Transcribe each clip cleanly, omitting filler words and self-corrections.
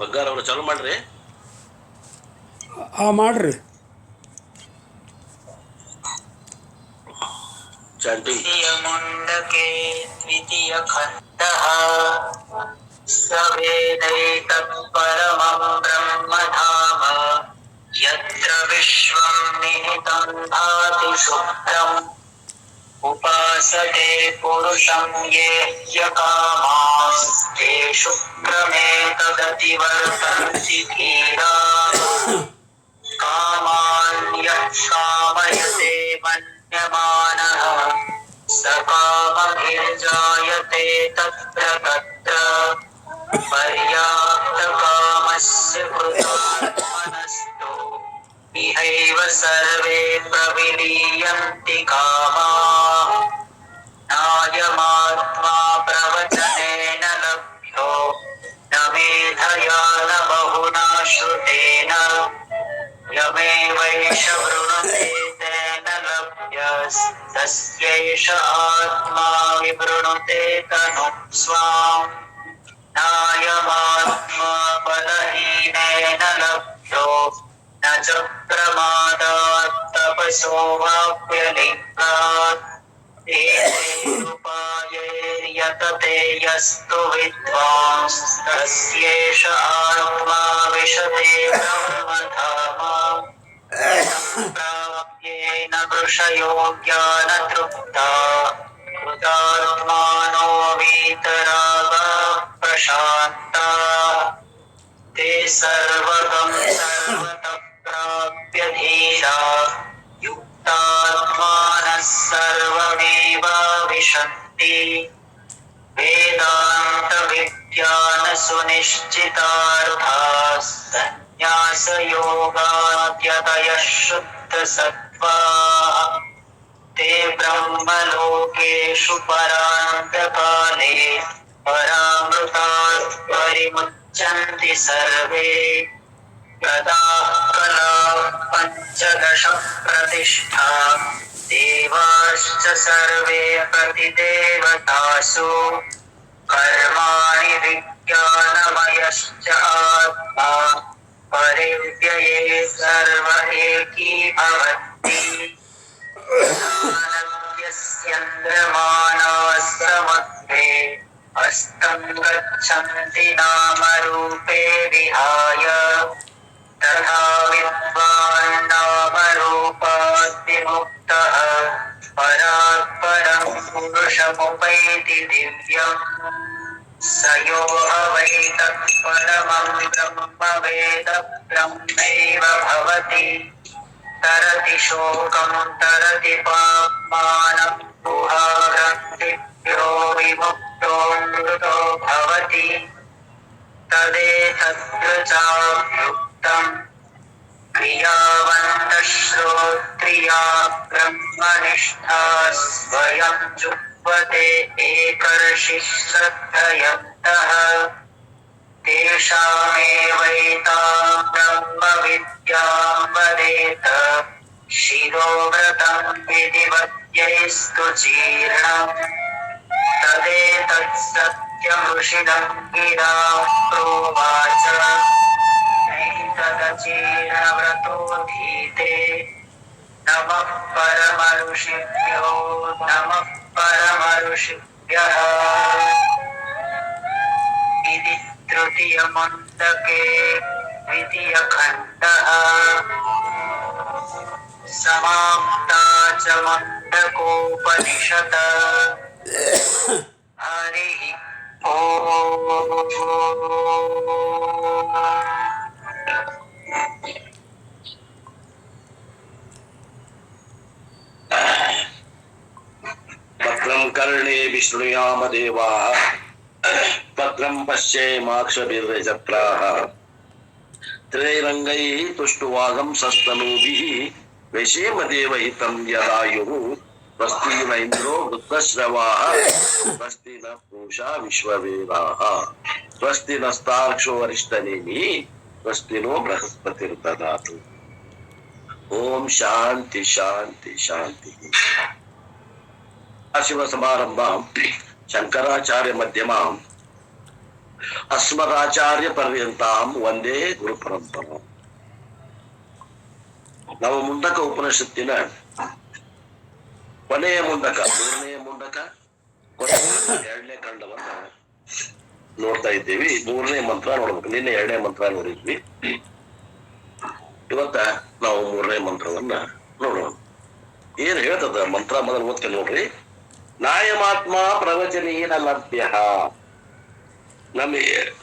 ಬಂಗಾರ ಅವ್ರ ಚಾಲು ಮಾಡ್ರಿ. ಮಾಡ್ರಿ. ಚಾಂಟಿಂಗ್. ಮುಂಡಕೆ ದ್ವಿತೀಯ ಖಂಡಃ ಸವೇದೈತತ್ ಪರಮಂ ಬ್ರಹ್ಮಧಾಮ ಯತ್ರ ವಿಶ್ವಂ ನಿಹಿತಂ ಭಾತಿ ಸುಪ್ತಂ ಉಪಾಸತೆ ಪುರುಷಂ ಯೇ ಯಕಾಮಾಸ್ತೇಷು ಕ್ರಮೇ ತದತಿವರ್ತಂತಿ ಧೀರಾಃ ಕಾಮಾನ್ಯಃ ಕಾಮಯತೆ ಮನ್ಯಮಾನಃ ಸ ಕಾಮಭಿರ್ಜಾಯತೆ ತತ್ರ ತತ್ರ ಪರ್ಯಾಪ್ತಕಾಮಸ್ಯ ಕೃತಾತ್ಮನಸ್ತೋ ಇಹೈವ ಸರ್ವೇ ಪ್ರವಿಲೀಯಂತಿ ಕಾಮಾಃ ನಾಯಮಾತ್ಮಾ ಪ್ರವಚನೇನ ಲಭ್ಯೋ ನ ಮೇಧಯಾ ನ ಬಹುನಾ ಶ್ರುತೇನ ಯಮೇವೈಷ ವೃಣುತೆ ತೇನ ಲಭ್ಯಸ್ತಸ್ಯೈಷ ಆತ್ಮಾ ವಿವೃಣುತೆ ತನುಂ ಸ್ವಾಂ ನಾಯಮಾತ್ಮಾ ಬಲಹೀನೇನ ಲಭ್ಯೋ ನ ಚ ಪ್ರಮಾದಾತ್ ತಪಸೋ ವಾಪ್ಯಲಿಂಗಾತ್ ಏತೈರುಪಾಯೈರ್ಯತತೆ ಯಸ್ತು ವಿದ್ವಾಂಸ್ತಸ್ಯೇಷ ಆತ್ಮಾ ವಿಶತೆ ಬ್ರಹ್ಮಧಾಮ ಸಂಪ್ರಾಪ್ಯೇನ ಋಷಯೋ ಜ್ಞಾನತೃಪ್ತಾ ಕೃತಾತ್ಮಾನೋ ವೀತರಾಗಾಃ ಪ್ರಶಾಂತಾಃ ते सर्वगं सर्वतः प्राप्य धीराः युक्तात्मानः सर्वमेवाविशन्ति वेदान्तविज्ञानसुनिश्चितार्थाः सन्न्यासयोगाद्यतयः शुद्धसत्त्वाः ते ब्रह्मलोकेषु परान्तकाले परामृतात् परिमुच्यन्ति सर्वे तदाः कलाः पञ्चदश प्रतिष्ठा देवाश्च सर्वे प्रतिदेवतासु कर्माणि विज्ञानमयश्च आत्मा परिव्यये सर्व एकीभवन्ति यस्यन्द्रमाणाः समध्ये अस्तं गच्छन्ति नामरूपे विहाय तथा विद्वान् नामरूपात् विमुक्तः परात् परं पुरुषमुपैति दिव्यम् स यो वै तत्परमं ब्रह्म वेद ब्रह्मैव भवति तरति शोकं तरति पाप्मानं गुहाग्रन्थिभ्यो विमुक्तो मृतो भवति तदेतदृचायुक्तम् क्रियावन्तः श्रोत्रिया ब्रह्मनिष्ठा स्वयं जुह्वते एकर्षिः श्रद्धयन्तः तेषामेवैतां ब्रह्मविद्यां वदेत शिरोव्रतं विधिवद्यैस्तु जीर्णम् तदेतत्सत्यमृषिणं गिरा प्रोवाच नैतदचीर्णव्रतोऽधीते नमः परमऋषिभ्यो नमः परमऋषिभ्यः इति तृतीयमुण्डके द्वितीयखण्डः समाप्ता च मुण्डकोपनिषत् हरिः भद्रं कर्णे विष्णुयाम देवाः भद्रं पश्येमाक्षभिर्यजत्राः त्रैरङ्गैः तुष्टुवागं सस्तनूभिः वैशेमदेवहितं यदायुः स्वस्ति न इन्द्रो वृद्धश्रवाः स्वस्ति न पूषा विश्ववेदाः स्वस्ति नस्तार्क्ष्यो वरिष्ठनेमिः स्वस्ति नो बृहस्पतिर्दधातु। ओम शांति शांति शांति। शिव समारंभां शंकराचार्य मध्यमां ಅಸ್ಮದಾಚಾರ್ಯ ಪರ್ಯಂತಾಂ ಒಂದೇ ಗುರು ಪರಂಪರ. ನಾವು ಮುಂಡಕ ಉಪನಿಷತ್ತಿನ ಕೊನೆಯ ಮುಂಡಕ, ಮೂರನೆಯ ಮುಂಡಕ, ಎರಡನೇ ಖಂಡವನ್ನ ನೋಡ್ತಾ ಇದ್ದೀವಿ. ಮೂರನೇ ಮಂತ್ರ ನೋಡ್ಬೇಕು. ನಿನ್ನೆ ಎರಡನೇ ಮಂತ್ರ ನೋಡಿದ್ವಿ. ಇವತ್ತ ನಾವು ಮೂರನೇ ಮಂತ್ರವನ್ನ ನೋಡೋಣ. ಏನ್ ಹೇಳ್ತದ ಮಂತ್ರ ಮೊದಲು ಓದ್ಕೆ ನೋಡ್ರಿ. ನಾಯಮಾತ್ಮ ಪ್ರವಚನೇನ ಲಭ್ಯ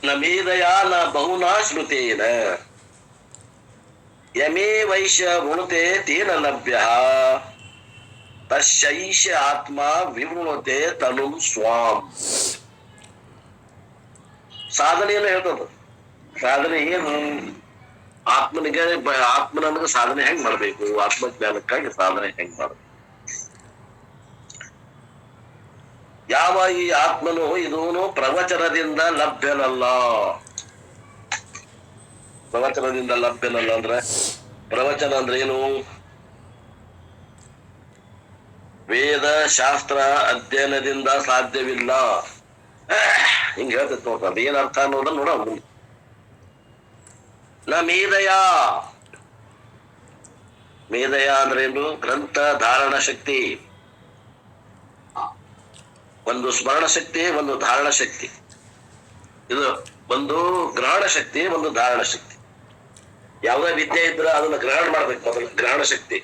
ನಮೇದಯ ನ ಬಹುನಾ ಶ್ರುತೇನ ಯಮೇ ವೈಶ್ಯ ವೃಣುತೆ ತೇನ ಲಭ್ಯ ತಶೈಷ ಆತ್ಮ ವಿವೃಣತೆ ತನು ಸ್ವಾಂ. ಸಾಧನೆಯನ್ನು ಹೇಳ್ತದ. ಸಾಧನೆ ಏನು? ಆತ್ಮನಿಗೆ ಸಾಧನೆ ಹೆಂಗ್ ಮಾಡ್ಬೇಕು, ಆತ್ಮಜ್ಞಾನಕ್ಕಾಗಿ ಸಾಧನೆ ಹೆಂಗ್ ಮಾಡ್ಬೇಕು. ಯಾವ ಈ ಆತ್ಮನು ಇದೂನು ಪ್ರವಚನದಿಂದ ಲಭ್ಯನಲ್ಲ. ಪ್ರವಚನದಿಂದ ಲಭ್ಯನಲ್ಲ ಅಂದ್ರೆ, ಪ್ರವಚನ ಅಂದ್ರೆ ಏನು? ವೇದ ಶಾಸ್ತ್ರ ಅಧ್ಯಯನದಿಂದ ಸಾಧ್ಯವಿಲ್ಲ. ಹಿಂಗ ಹೇಳ್ತೈತಿ ನೋಡ್ರಿ. ಅದ ಏನ್ ಅರ್ಥ ಅನ್ನೋದನ್ನ ನೋಡೋಣ. ನ ಮೇದಯ. ಮೇದಯ ಅಂದ್ರೆ ಏನು? ಗ್ರಂಥ ಧಾರಣ ಶಕ್ತಿ. ಒಂದು ಸ್ಮರಣ ಶಕ್ತಿ, ಒಂದು ಧಾರಣ ಶಕ್ತಿ. ಇದು ಒಂದು ಗ್ರಹಣ ಶಕ್ತಿ, ಒಂದು ಧಾರಣ ಶಕ್ತಿ. ಯಾವುದೇ ವಿದ್ಯೆ ಇದ್ರೆ ಅದನ್ನ ಗ್ರಹಣ ಮಾಡ್ಬೇಕು ಮೊದಲು. ಗ್ರಹಣ ಶಕ್ತಿ.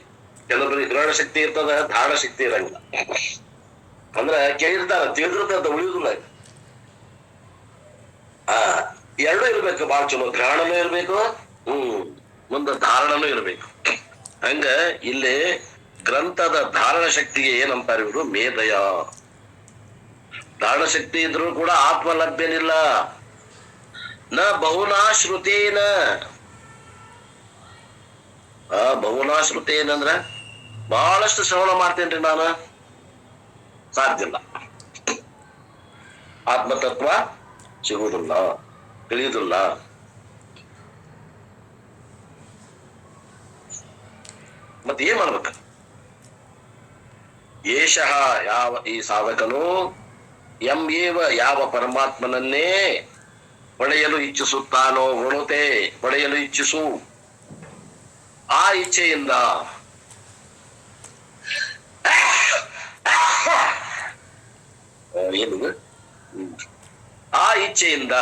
ಕೆಲವೊಬ್ಬರಿಗೆ ಗ್ರಹಣ ಶಕ್ತಿ ಇರ್ತದ, ಧಾರಣ ಶಕ್ತಿ ಇರಂಗಿಲ್ಲ. ಅಂದ್ರೆ ಕೇಳಿರ್ತಾರ, ತಿಳಿದಿರ್ತದ, ಉಳಿಯುದಿಲ್ಲ. ಎರಡೂ ಇರ್ಬೇಕು. ಬಹಳ ಚಲೋ. ಗ್ರಹಣನೂ ಇರ್ಬೇಕು, ಮುಂದೆ ಧಾರಣನೂ ಇರ್ಬೇಕು. ಹಂಗ ಇಲ್ಲಿ ಗ್ರಂಥದ ಧಾರಣ ಶಕ್ತಿಗೆ ಏನಂತಾರೆ ಇವರು? ಮೇದಯ. ಧಾರಣ ಶಕ್ತಿ ಇದ್ರೂ ಕೂಡ ಆತ್ಮ ಲಭ್ಯನಿಲ್ಲ. ನ ಬಹುನಾ ಶ್ರುತೇನ. ಬಹುನಾ ಶ್ರುತೇನ ಅಂದ್ರ ಬಹಳಷ್ಟು ಶ್ರವಣ ಮಾಡ್ತೇನ್ರಿ ನಾನು, ಸಾಧ್ಯ ಇಲ್ಲ. ಆತ್ಮತತ್ವ ಸಿಗುವುದಿಲ್ಲ, ತಿಳಿಯುವುದಿಲ್ಲ. ಮತ್ತೆ ಏನ್ ಮಾಡ್ಬೇಕ? ಏಷಃ ಯಾವ ಈ ಸಾಧಕನು ಎಂ ಏವ ಯಾವ ಪರಮಾತ್ಮನನ್ನೇ ಪಡೆಯಲು ಇಚ್ಛಿಸುತ್ತಾನೋ, ವೃಣುತೆ ಪಡೆಯಲು ಇಚ್ಛಿಸು. ಆ ಇಚ್ಛೆಯಿಂದ ಏನಿದೆ? ಆ ಇಚ್ಛೆಯಿಂದ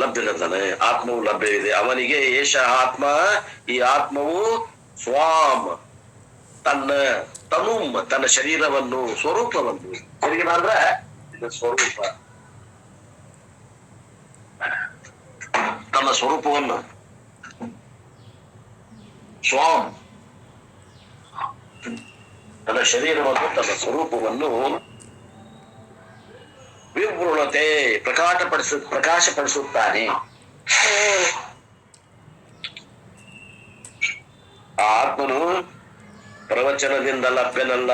ಲಭ್ಯನಿದ್ದಾನೆ. ಆತ್ಮವು ಲಭ್ಯವಿದೆ ಅವನಿಗೆ. ಏಷ ಆತ್ಮ, ಈ ಆತ್ಮವು ಸ್ವಾಮ್ ತನ್ನ ಶರೀರವನ್ನು, ಸ್ವರೂಪವನ್ನು. ಶರೀರ ಅಂದ್ರೆ ಇದು ಸ್ವರೂಪ. ತನ್ನ ಸ್ವರೂಪವನ್ನು, ಸ್ವಾಮ್ ತನ್ನ ಶರೀರವನ್ನು, ತನ್ನ ಸ್ವರೂಪವನ್ನು ವಿವೃಣತೆ ಪ್ರಕಾಶಪಡಿಸುತ್ತಾನೆ. ಆ ಆತ್ಮನು ಪ್ರವಚನದಿಂದ ಲಭ್ಯನಲ್ಲ,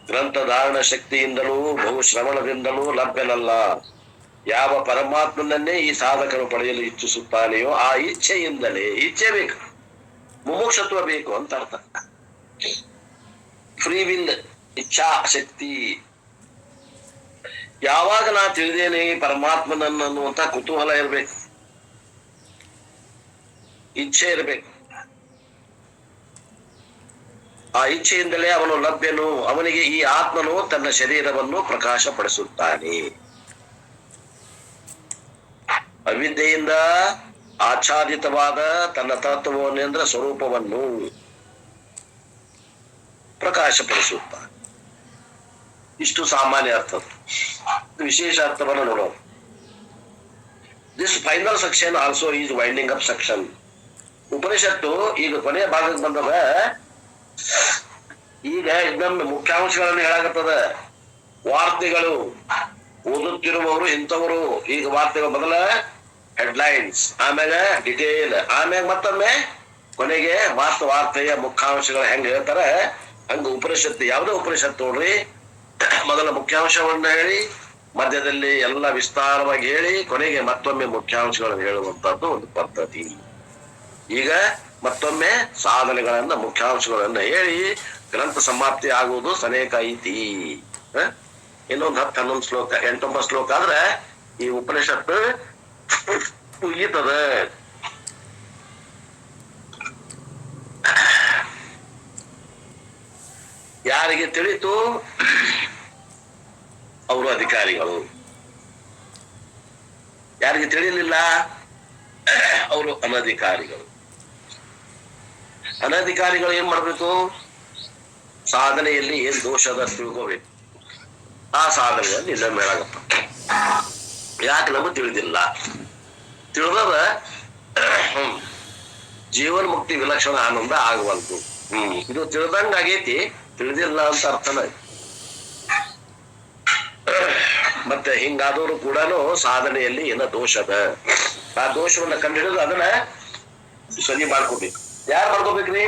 ಗ್ರಂಥಧಾರಣ ಶಕ್ತಿಯಿಂದಲೂ ಬಹುಶ್ರವಣದಿಂದಲೂ ಲಭ್ಯನಲ್ಲ. ಯಾವ ಪರಮಾತ್ಮನನ್ನೇ ಈ ಸಾಧಕನು ಪಡೆಯಲು ಇಚ್ಛಿಸುತ್ತಾನೆಯೋ ಆ ಇಚ್ಛೆಯಿಂದಲೇ. ಇಚ್ಛೆ ಬೇಕು, ಮುಮುಕ್ಷತ್ವ ಬೇಕು ಅಂತ ಅರ್ಥ. ಫ್ರೀ ವಿಲ್, ಇಚ್ಛಾ ಶಕ್ತಿ. ಯಾವಾಗ ನಾ ತಿಳಿದೇನೆ ಪರಮಾತ್ಮನನ್ನು ಅನ್ನುವಂತ ಕುತೂಹಲ ಇರ್ಬೇಕು, ಇಚ್ಛೆ ಇರ್ಬೇಕು. ಆ ಇಚ್ಛೆಯಿಂದಲೇ ಅವನು ಲಭ್ಯನು. ಅವನಿಗೆ ಈ ಆತ್ಮನು ತನ್ನ ಶರೀರವನ್ನು ಪ್ರಕಾಶಪಡಿಸುತ್ತಾನೆ. ಅವಿದ್ಯೆಯಿಂದ ಆಚ್ಛಾದಿತವಾದ ತನ್ನ ತತ್ವವನ್ನೆಂದ್ರ ಸ್ವರೂಪವನ್ನು ಪ್ರಕಾಶಪಡಿಸುತ್ತಾನೆ. ಇಷ್ಟು ಸಾಮಾನ್ಯ ಅರ್ಥ. ವಿಶೇಷ ಅರ್ಥವನ್ನು ನೋಡೋಣ. This final section also is winding up section. ಉಪನಿಷತ್ತು ಈಗ ಕೊನೆಯ ಭಾಗಕ್ಕೆ ಬಂದದ. ಈಗ ಇನ್ನೊಮ್ಮೆ ಮುಖ್ಯಾಂಶಗಳನ್ನು ಹೇಳಾಗತ್ತದ. ವಾರ್ತೆಗಳು ಓದುತ್ತಿರುವವರು ಇಂಥವರು. ಈಗ ವಾರ್ತೆಗಳು ಮೊದಲ ಹೆಡ್ಲೈನ್ಸ್, ಆಮೇಲೆ ಡಿಟೇಲ್, ಆಮೇಲೆ ಮತ್ತೊಮ್ಮೆ ಕೊನೆಗೆ ವಾರ್ತೆಯ ಮುಖ್ಯಾಂಶಗಳು ಹೆಂಗ್ ಹೇಳ್ತಾರೆ ಹಂಗ ಉಪನಿಷತ್ತು. ಯಾವುದೇ ಉಪನಿಷತ್ತು ನೋಡ್ರಿ, ಮೊದಲ ಮುಖ್ಯಾಂಶವನ್ನ ಹೇಳಿ, ಮಧ್ಯದಲ್ಲಿ ಎಲ್ಲ ವಿಸ್ತಾರವಾಗಿ ಹೇಳಿ, ಕೊನೆಗೆ ಮತ್ತೊಮ್ಮೆ ಮುಖ್ಯಾಂಶಗಳನ್ನು ಹೇಳುವಂತದ್ದು ಒಂದು ಪದ್ಧತಿ. ಈಗ ಮತ್ತೊಮ್ಮೆ ಸಾಧನೆಗಳನ್ನ, ಮುಖ್ಯಾಂಶಗಳನ್ನ ಹೇಳಿ ಗ್ರಂಥ ಸಮಾಪ್ತಿ ಆಗುವುದು ಸನೇಕ ಐತಿ. ಇನ್ನೊಂದ್ 10-11 ಶ್ಲೋಕ 8-9 ಶ್ಲೋಕ ಆದ್ರೆ ಈ ಉಪನಿಷತ್ತು ಮುಗೀತದ. ಯಾರಿಗೆ ತಿಳಿತು ಅವರು ಅಧಿಕಾರಿಗಳು, ಯಾರಿಗೆ ತಿಳಿಲಿಲ್ಲ ಅವರು ಅನಧಿಕಾರಿಗಳು. ಅನಧಿಕಾರಿಗಳು ಏನ್ ಮಾಡ್ಬೇಕು? ಸಾಧನೆಯಲ್ಲಿ ಏನ್ ದೋಷ ಅದ ತಿಳ್ಕೋಬೇಕು. ಆ ಸಾಧನೆಯಲ್ಲಿ ಇಲ್ಲ ಮೇಳಾಗಪ್ಪ. ಯಾಕೆ ನಮಗೆ ತಿಳಿದಿಲ್ಲ? ತಿಳಿದದ ಜೀವನ್ ಮುಕ್ತಿ ವಿಲಕ್ಷಣ ಆನಂದ ಆಗವಲ್ತು. ಇದು ತಿಳಿದಂಗ ಆಗೈತಿ, ತಿಳಿದಿಲ್ಲ ಅಂತ ಅರ್ಥನ. ಮತ್ತೆ ಹಿಂಗಾದವರು ಕೂಡ ಸಾಧನೆಯಲ್ಲಿ ಏನೋ ದೋಷ ಅದ. ಆ ದೋಷವನ್ನ ಕಂಡುಹಿಡಿದು ಅದನ್ನ ಸರಿ ಮಾಡ್ಕೋಬೇಕು. ಯಾರು ಮಾಡ್ಕೋಬೇಕ್ರಿ?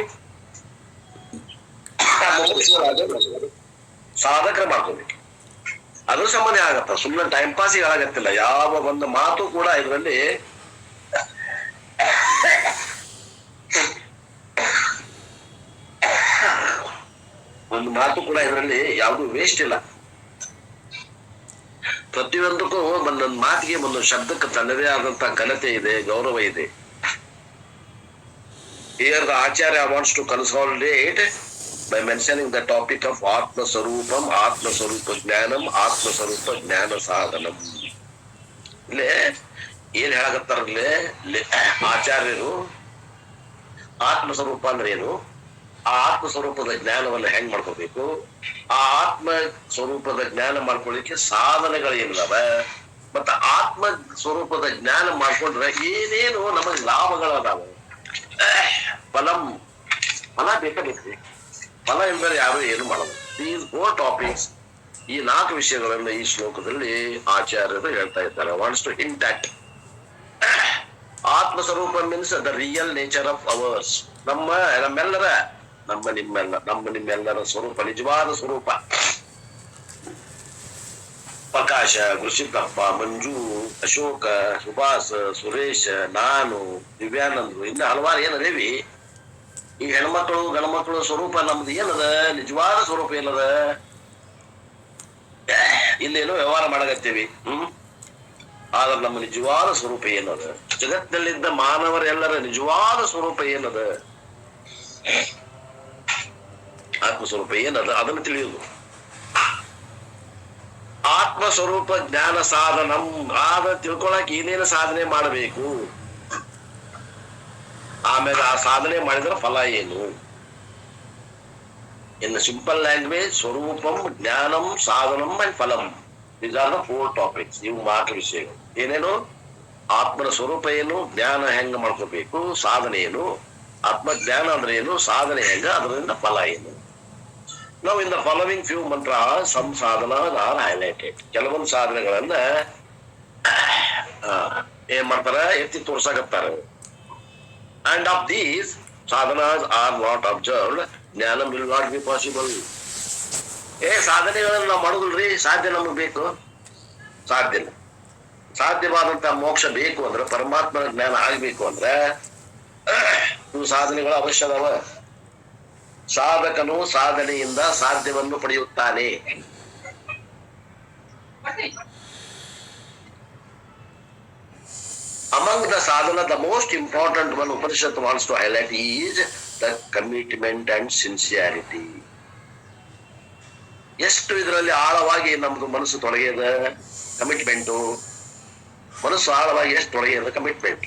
ಸಾಧಕರ ಮಾಡ್ಕೋಬೇಕು. ಅದ್ರ ಸಂಬಂಧ ಆಗತ್ತ. ಸುಮ್ಮನೆ ಟೈಮ್ ಪಾಸ್ ಆಗತ್ತಿಲ್ಲ. ಯಾವ ಒಂದು ಮಾತು ಕೂಡ ಇದರಲ್ಲಿ ಯಾವುದು ವೇಸ್ಟ್ ಇಲ್ಲ. ಪ್ರತಿಯೊಂದಕ್ಕೂ ಒಂದೊಂದು ಮಾತಿಗೆ ಒಂದೊಂದು ಶಬ್ದಕ್ಕೆ ತನ್ನದೇ ಆದಂತ ಘನತೆ ಇದೆ, ಗೌರವ ಇದೆ. Here the Acharya wants to consolidate by mentioning the topic of Atma Sarupam, Atma Sarupa Jnanam, Atma Sarupa Jnana Sadhanam. ಇಲ್ಲೇ ಏನ್ ಹೇಳಕತ್ತಾರಲ್ಲೇ ಆಚಾರ್ಯರು, ಆತ್ಮ ಸ್ವರೂಪ ಅಂದ್ರೆ ಏನು, ಆ ಆತ್ಮ ಸ್ವರೂಪದ ಜ್ಞಾನವನ್ನ ಹೆಂಗ್ ಮಾಡ್ಕೋಬೇಕು, ಆ ಆತ್ಮ ಸ್ವರೂಪದ ಜ್ಞಾನ ಮಾಡ್ಕೊಳ್ಳಿಕ್ಕೆ ಸಾಧನೆಗಳು ಏನಿದಾವ, ಮತ್ತ ಆತ್ಮ ಸ್ವರೂಪದ ಜ್ಞಾನ ಮಾಡ್ಕೊಂಡ್ರೆ ಏನೇನು ನಮಗ್ ಲಾಭಗಳದಾವ. ಫಲ ಬೇಕಾಗೈತಿ. ಫಲ ಎಂದರೆ ಯಾರು ಏನು ಮಾಡೋದು. ದೀಸ್ 4 ಟಾಪಿಕ್ಸ್, ಈ 4 ವಿಷಯಗಳನ್ನ ಈ ಶ್ಲೋಕದಲ್ಲಿ ಆಚಾರ್ಯರು ಹೇಳ್ತಾ ಇದ್ದಾರೆ. ವಾಂಟ್ಸ್ ಟು ಹಿಂಟ್ ದಟ್ ಆತ್ಮ ಸ್ವರೂಪ means the real nature of hours. ನಮ್ಮೆಲ್ಲರ ನಿಮ್ಮೆಲ್ಲರ ಸ್ವರೂಪ, ನಿಜವಾದ ಸ್ವರೂಪ. ಪ್ರಕಾಶ, ಗುರುಸಿದ್ದಪ್ಪ, ಮಂಜು, ಅಶೋಕ, ಸುಭಾಸ್, ಸುರೇಶ್, ನಾನು, ದಿವ್ಯಾನಂದ್ರು, ಇನ್ನ ಹಲವಾರು ಏನದೇವಿ. ಈ ಹೆಣ್ಮಕ್ಳು ಗಂಡ್ಮಕ್ಳು ಸ್ವರೂಪ ನಮ್ದು ಏನದ, ನಿಜವಾದ ಸ್ವರೂಪ ಏನದ. ಇಲ್ಲೇನೋ ವ್ಯವಹಾರ ಮಾಡಕತ್ತೀವಿ. ಆದ್ರೆ ನಮ್ಮ ನಿಜವಾದ ಸ್ವರೂಪ ಏನದ, ಜಗತ್ತಿನಲ್ಲಿದ್ದ ಮಾನವರೆಲ್ಲರ ನಿಜವಾದ ಸ್ವರೂಪ ಏನದ, ಆತ್ಮ ಸ್ವರೂಪ ಏನದ, ಅದನ್ನು ತಿಳಿಯುವುದು. ಆತ್ಮ ಸ್ವರೂಪ ಜ್ಞಾನ ಸಾಧನಂ. ಆದ ತಿಳ್ಕೊಳಕ್ ಏನೇನು ಸಾಧನೆ ಮಾಡಬೇಕು, ಆಮೇಲೆ ಆ ಸಾಧನೆ ಮಾಡಿದ್ರೆ ಫಲ ಏನು. ಇನ್ ಸಿಂಪಲ್ ಲ್ಯಾಂಗ್ವೇಜ್, ಸ್ವರೂಪಂ, ಜ್ಞಾನಂ, ಸಾಧನಂ ಅಂಡ್ ಫಲಂ. These are the 4 topics. ಇವು 4 ವಿಷಯಗಳು. ಏನೇನು? ಆತ್ಮನ ಸ್ವರೂಪ ಏನು, ಜ್ಞಾನ ಹೆಂಗ ಮಾಡ್ಕೋಬೇಕು, ಸಾಧನೆ ಏನು, ಆತ್ಮಜ್ಞಾನ ಅಂದ್ರೆ ಏನು, ಸಾಧನೆ ಹೆಂಗ, ಅದರಿಂದ ಫಲ ಏನು. Now in the following few mantras, some sadhanas are highlighted. ಕೆಲವೊಂದು ಸಾಧನೆಗಳನ್ನ ಏನ್ ಮಾಡ್ತಾರ, ಎತ್ತಿ ತೋರ್ಸಾಕತ್ತಾರ. And of these sadhanas are not observed, ಜ್ಞಾನ will not be possible. ಸಾಧನೆಗಳನ್ನ ನಾವು ಮಾಡುದಿಲ್ರಿ, ಸಾಧ್ಯ ನಮಗ್ ಬೇಕು, ಸಾಧ್ಯ ಇಲ್ಲ. ಸಾಧ್ಯವಾದಂತ ಮೋಕ್ಷ ಬೇಕು ಅಂದ್ರೆ, ಪರಮಾತ್ಮನ ಜ್ಞಾನ ಆಗ್ಬೇಕು ಅಂದ್ರೆ ಇವು ಸಾಧನೆಗಳು ಅವಶ್ಯ ಅದಾವ. ಸಾಧಕನು ಸಾಧನೆಯಿಂದ ಸಾಧ್ಯವನ್ನು ಪಡೆಯುತ್ತಾನೆ. Among the sadhana, the most important one Upanishad wants to highlight is the commitment and sincerity. ಎಷ್ಟು ಇದರಲ್ಲಿ ಆಳವಾಗಿ ನಮ್ದು ಮನಸ್ಸು ತೊಡಗಿದೆ ಕಮಿಟ್ಮೆಂಟು. ಮನಸ್ಸು ಆಳವಾಗಿ ಎಷ್ಟು ತೊಡಗಿದೆ ಕಮಿಟ್ಮೆಂಟ್,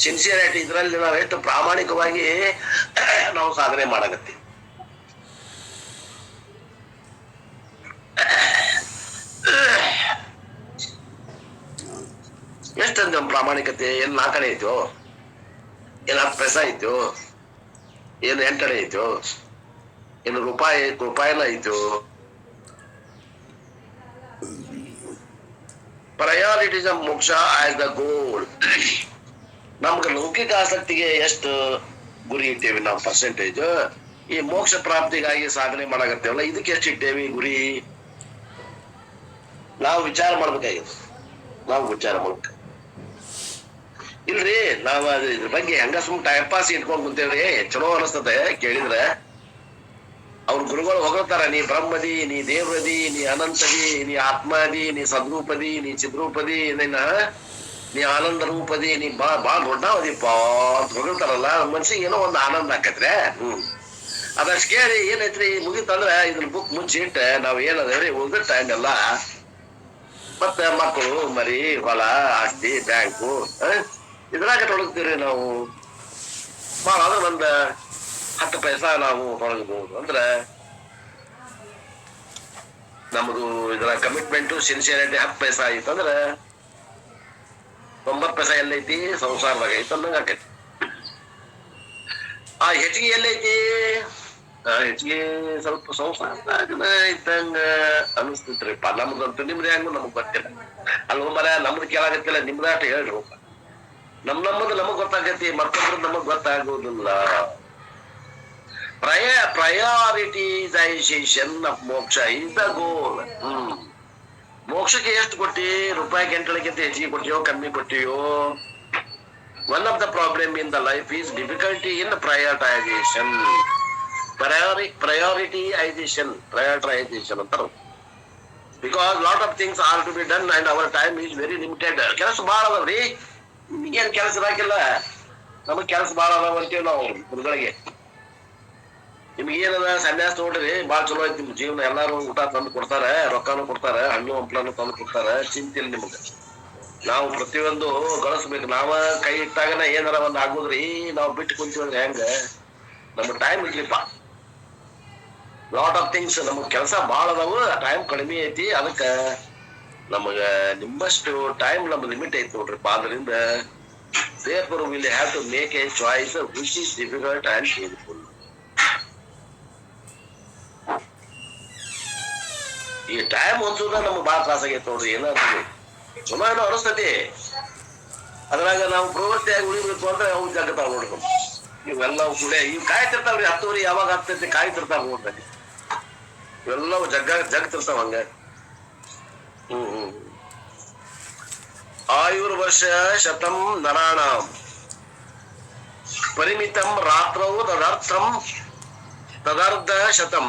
ಸಿನ್ಸಿಯರಿಟಿ. ಇದರಲ್ಲಿ ನಾವು ಎಷ್ಟು ಪ್ರಾಮಾಣಿಕವಾಗಿ ನಾವು ಸಾಧನೆ ಮಾಡಕತ್ತೀವಿ. ಎಷ್ಟಂದ ಪ್ರಾಮಾಣಿಕತೆ. ಏನ್ 4 ಐತೋ, ಏನ್ 10 ಪೈಸಾ ಐತೋ, ಏನು 8 ಐತೋ, ಏನು ರೂಪಾಯಿನ ಐತೋ. ಪ್ರಯಾರಿಟಿಸಮ್ ಮೋಕ್ಷ ಆಸ್ ದ ಗೋಲ್. ನಮ್ಗೆ ಲೌಕಿಕ ಆಸಕ್ತಿಗೆ ಎಷ್ಟು ಗುರಿ ಇಟ್ಟೇವಿ ನಾವು, ಪರ್ಸೆಂಟೇಜ್. ಈ ಮೋಕ್ಷ ಪ್ರಾಪ್ತಿಗಾಗಿ ಸಾಧನೆ ಮಾಡಕತ್ತೇವಲ್ಲ, ಇದಕ್ಕೆ ಎಷ್ಟು ಇಟ್ಟೇವಿ ಗುರಿ, ನಾವು ವಿಚಾರ ಮಾಡ್ಬೇಕಾಗಿದೆ. ನಾವು ವಿಚಾರ ಮಾಡ್ಬೇಕು ಇಲ್ರಿ. ನಾವ್ ಇದ್ರ ಬಗ್ಗೆ ಹಂಗ ಸುಮ್ ಟೈಮ್ ಪಾಸ್ ಇಟ್ಕೊಂಡ್ ಕುಂತೇವ್ರಿ. ಚಲೋ ಅನಸ್ತದೆ ಕೇಳಿದ್ರೆ. ಅವ್ರ ಅವ್ರ ಗುರುಗಳು ಹೊಗಳ್ತಾರ, ನೀ ಬ್ರಹ್ಮದಿ, ನೀ ದೇವ್ರದಿ, ನೀ ಅನಂತದಿ, ನೀ ಆತ್ಮದಿ, ನೀ ಸದ್ರೂಪದಿ, ನೀ ಚಿದ್ರೂಪದಿ, ನೀ ಆನಂದ ರೂಪದಿ, ನೀ ಬಾ ದೊಡ್ಡವದಿಪ್ಪ ಅಂತ ಹೊಗಳ್ತಾರಲ್ಲ, ಮನ್ಸಿಗೆ ಏನೋ ಒಂದು ಆನಂದ ಆಕತ್ರೆ. ಅದಷ್ಟು ಕೇಳಿ ಏನೈತ್ರಿ ಮುಗಿತಂದ್ರ ಇದನ್ನ ಬುಕ್ ಮುಚ್ಚಿಟ್ಟ ನಾವ್ ಏನದ್ರಿ ಉಳಿದ ಟೈಮ್ ಎಲ್ಲ ಮತ್ತೆ ಮಕ್ಕಳು ಮರಿ ಹೊಲ ಆಸ್ತಿ ಬ್ಯಾಂಕು ಇದ್ರಾಗ ತೊಡಗ್ತೀವ್ರಿ ನಾವು. ಬಾಳ ಅಂದ್ರೆ ಒಂದ್ 10 ಪೈಸಾ ನಾವು ತೊಡಗಬಹುದು. ಅಂದ್ರ ನಮ್ದು ಇದ್ರ ಕಮಿಟ್ಮೆಂಟ್ ಸಿನ್ಸಿಯರಿಟಿ 10 ಪೈಸಾ ಐತಂದ್ರ 90 ಪೈಸಾ ಎಲ್ಲೈತಿ ಸಂಸಾರದಾಗ ಐತಿ ಅಂದಂಗ ಆಕೈತಿ. ಆ ಹೆಚ್ಚಿಗೆ ಎಲ್ಲೈತಿ, ಹೆಚ್ಚಿಗೆ ಸ್ವಲ್ಪ ಸಂಸಾರದಾಗ ಇದ್ದಂಗ ಅನಿಸ್ತೈತ್ರಿಪ್ಪ. ನಮ್ದಂತೂ ನಿಮ್ದು ಹೆಂಗು ನಮಗ್ ಗೊತ್ತಿಲ್ಲ. ಅಲ್ವ ಮರ ನಮ್ದು ಕೇಳಾಗತ್ತಿಲ್ಲ, ನಿಮ್ದಾಟ ಹೇಳ್ರಿ. ನಮ್ಮದು ನಮಗ್ ಗೊತ್ತಾಗತಿ, ಮತ್ತೊಬ್ರದ್ದು ನಮಗ್ ಗೊತ್ತಾಗೋದಿಲ್ಲ. Prioritization of moksha is the goal. ಮೋಕ್ಷಕ್ಕೆ ಎಷ್ಟು ಕೊಟ್ಟಿ? ರೂಪಾಯಿ ಗಂಟೆಗಳಿಗಿಂತ ಹೆಚ್ಚಿಗೆ ಕೊಟ್ಟಿಯೋ ಕಮ್ಮಿ ಕೊಟ್ಟಿಯೋ? One of the problem in the life is difficulty in prioritization. Prioritization ಅಂತಾರ. Because lot of things are to be done and our time is very limited. ಕೆಲಸ ಬಾಳ ಅದಾವ್ರಿ, ನಿಮ್ಗೇನ್ ಕೆಲಸ ಇರಾಕಿಲ್ಲ, ನಮಗ್ ಕೆಲಸ ಬಾಳ ಅದಾವ ಅಂತೀವಿ ನಾವು ಗುರುಗಳಿಗೆ. ನಿಮ್ಗೆ ಏನದ ಸನ್ಯಾಸ ನೋಡ್ರಿ, ಬಾಳ ಚಲೋ ಐತಿ ನಿಮ್ ಜೀವನ. ಎಲ್ಲಾರು ಊಟ ತಂದು ಕೊಡ್ತಾರ, ರೊಕ್ಕನು ಕೊಡ್ತಾರ, ಹಣ್ಣು ಹಂಪ್ಲನು ತಂದು ಕೊಡ್ತಾರ, ಚಿಂತಿಲ್ಲ ನಿಮ್ಗ. ನಾವು ಪ್ರತಿಯೊಂದು ಗಳಿಸ್ಬೇಕು. ನಾವ ಕೈ ಇಟ್ಟಾಗನ ಏನಾರ ಒಂದ್ ಆಗುದ್ರಿ, ನಾವ್ ಬಿಟ್ಟು ಕುಂತೀವಂದ್ರೆ ಹೆಂಗ? ನಮ್ಗ್ ಟೈಮ್ ಇರ್ಲಿಪ್ಪ. ಲಾಟ್ ಆಫ್ ಥಿಂಗ್ಸ್, ನಮಗ್ ಕೆಲಸ ಬಾಳ ಅದಾವು, ಟೈಮ್ ಕಡಿಮೆ ಐತಿ. ಅದಕ್ಕ ನಮಗ ನಿಮ್ಮಷ್ಟು ಟೈಮ್ ನಮ್ ಲಿಮಿಟ್ ಐತಿ ನೋಡ್ರಿಪ್ಪ. ಆದ್ರಿಂದ therefore we'll have to make a choice which is difficult and painful. ಈ ಟೈಮ್ ಒಂದ್ಸೂದ ನಮ್ಗೆ ಬಾಳ ತ್ರಾಸ ಆಗೈತೆ ನೋಡ್ರಿ. ಏನಾದ್ರು ಚಲೋ ಏನೋ ಅನಿಸ್ತತಿ, ಅದ್ರಾಗ ನಾವು ಪ್ರವೃತ್ತಿಯಾಗಿ ಉಳಿಬೇಕು ಅಂದ್ರೆ ಅವು ಜಗತ್ತಾವ ನೋಡ್ರಿ. ಇವೆಲ್ಲವು ಕೂಡ ಇವ್ ಕಾಯ್ತಿರ್ತಾವ್ರಿ. 10 ಯಾವಾಗ ಆಗ್ತೈತಿ ಕಾಯ್ತಿರ್ತಾವ ನೋಡ್ರಿ. ಇವೆಲ್ಲವು ಜಗತ್ತಿರ್ತಾವ ಹಂಗ. ಆಯುರ್ವರ್ಷ ಶತಂ ನರಾಣಾಂ ಪರಿಮಿತಂ ರಾತ್ರೌ ತದರ್ಧ ಶತಂ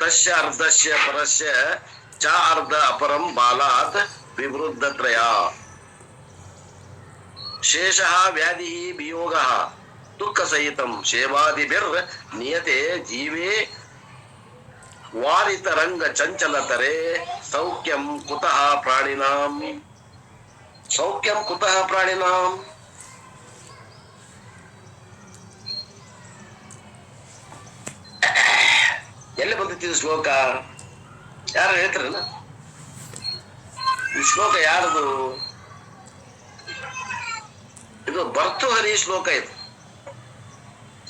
ತಸ್ಯ ಅರ್ಧಸ್ಯ ಪರಸ್ಯ ಚ ಅರ್ಧ ಅಪರಂ ಬಾಲಾತ್ ವಿವೃದ್ಧತ್ರಯ ಶೇಷಃ ವ್ಯಾಧಿಃ ವಿಯೋಗಃ ದುಃಖ ಸಹಿತಂ ಸೇವಾದಿಭಿರ್ ನಿಯತೆ ಜೀವೇ ವಾರಿತರಂಗ ಚಂಚಲತರೆ ಸೌಖ್ಯಂ ಕುತಃ ಪ್ರಾಣಿನಾಂ. ಸೌಖ್ಯಂ ಕುತಃ ಪ್ರಾಣಿನಾಂ. ಎಲ್ಲಿ ಬಂದಿತ್ತು ಶ್ಲೋಕ? ಯಾರು ಹೇಳ್ತಾರಲ್ಲ ಈ ಶ್ಲೋಕ? ಯಾರದು ಇದು? ಭರ್ತೃಹರಿ ಶ್ಲೋಕ ಇದು.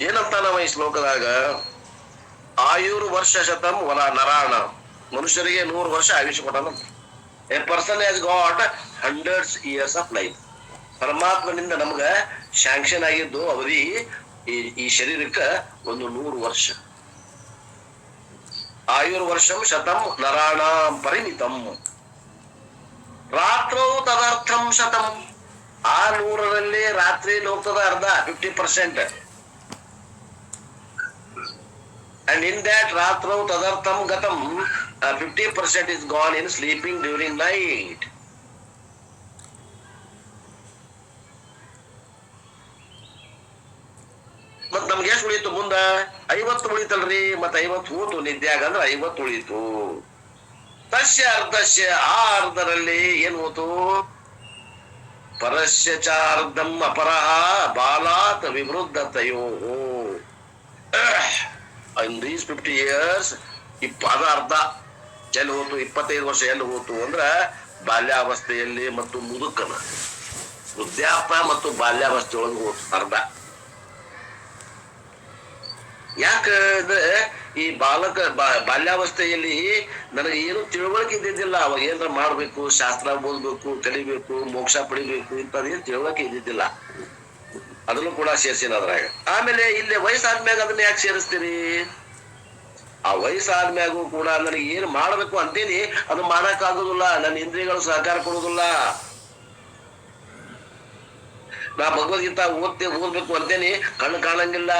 ಏನಂತ ನಾವ ಈ ಶ್ಲೋಕದಾಗ? ಆಯುರ್ವರ್ಷ ಶತಂ ವಲ ನರಾಣ, ಮನುಷ್ಯರಿಗೆ 100 ವರ್ಷ ಆಯುಷ್ಯ ಕೊಡೋಣ. A person has got 100 years of life. ಪರಮಾತ್ಮನಿಂದ ನಮ್ಗ ಶಾಂಕ್ಷನ್ ಆಗಿದ್ದು ಅವಧಿ ಈ ಶರೀರಕ್ಕ ಒಂದು 100 ವರ್ಷ. ಆಯುರ್ವರ್ಷಂ ಶತಂ ನರಾಣಾಂ ಪರಿಮಿತಂ ರಾತ್ರೌ ತದರ್ಥಂ ಶತಂ. ಆ 100ರಲ್ಲಿ ರಾತ್ರಿ ಹೋಗ್ತದ ಅರ್ಧ, 50%. And in that ratrau tadartham gatam 50% is gone in sleeping during night. ಮತ್ ನಮ್ಗೆ ಎಷ್ಟು ಉಳಿತು ಮುಂದ? 50 ಉಳಿತಲ್ರಿ. ಮತ್ 50 ಹೋತು ನಿದ್ಯಾಗ ಅಂದ್ರೆ 50 ಉಳಿತು. ತಸ್ಯ ಅರ್ಧಸ್ಯ, ಆ ಅರ್ಧರಲ್ಲಿ ಏನ್ ಹೋತು? ಪರಸ್ಯ ಚ ಅರ್ಧಂ ಅಪರಃ ಬಾಲಾತ್ ವಿವೃದ್ಧತಯೋ. In these 50 years ಅದ ಅರ್ಧ ಎಲ್ಲಿ ಹೋತು? 25 ವರ್ಷ ಎಲ್ಲಿ ಹೋತು ಅಂದ್ರ ಬಾಲ್ಯಾವಸ್ಥೆಯಲ್ಲಿ ಮತ್ತು ಮುದುಕನ ವೃದ್ಧಾಪ್ಯ ಮತ್ತು ಬಾಲ್ಯಾವಸ್ಥೆ ಒಳಗೆ ಹೋತು ಅರ್ಧ. ಯಾಕಂದ್ರೆ ಈ ಬಾಲ್ಯಾವಸ್ಥೆಯಲ್ಲಿ ನನಗೆ ಏನು ತಿಳುವಳಿಕೆ ಇದ್ದಿದ್ದಿಲ್ಲ. ಅವಾಗ ಏನಾರ ಮಾಡ್ಬೇಕು, ಶಾಸ್ತ್ರ ಓದ್ಬೇಕು, ಕಲಿಬೇಕು, ಮೋಕ್ಷ ಪಡಿಬೇಕು, ಇಂಥದ್ದೇನು ತಿಳುವಳಿಕೆ ಇದ್ದಿದ್ದಿಲ್ಲ. ಅದನ್ನು ಕೂಡ ಸೇರ್ಸಿನ ಅದ್ರಾಗ. ಆಮೇಲೆ ಇಲ್ಲಿ ವಯಸ್ಸಾದ್ಮ್ಯಾಗ ಅದನ್ನ ಯಾಕೆ ಸೇರಿಸ್ತೀರಿ? ಆ ವಯಸ್ಸಾದ್ಮ್ಯಾಗೂ ಕೂಡ ನನಗೆ ಏನ್ ಮಾಡ್ಬೇಕು ಅಂತೇನಿ, ಅದು ಮಾಡಕ್ ಆಗುದಿಲ್ಲ. ನನ್ನ ಇಂದ್ರಿಯಗಳು ಸಹಕಾರ ಕೊಡುದಿಲ್ಲ. ನಾ ಭಗವದ್ಗೀತಾ ಓದ್ಬೇಕು ಅಂತೇನಿ, ಕಣ್ಣು ಕಾಣಂಗಿಲ್ಲ.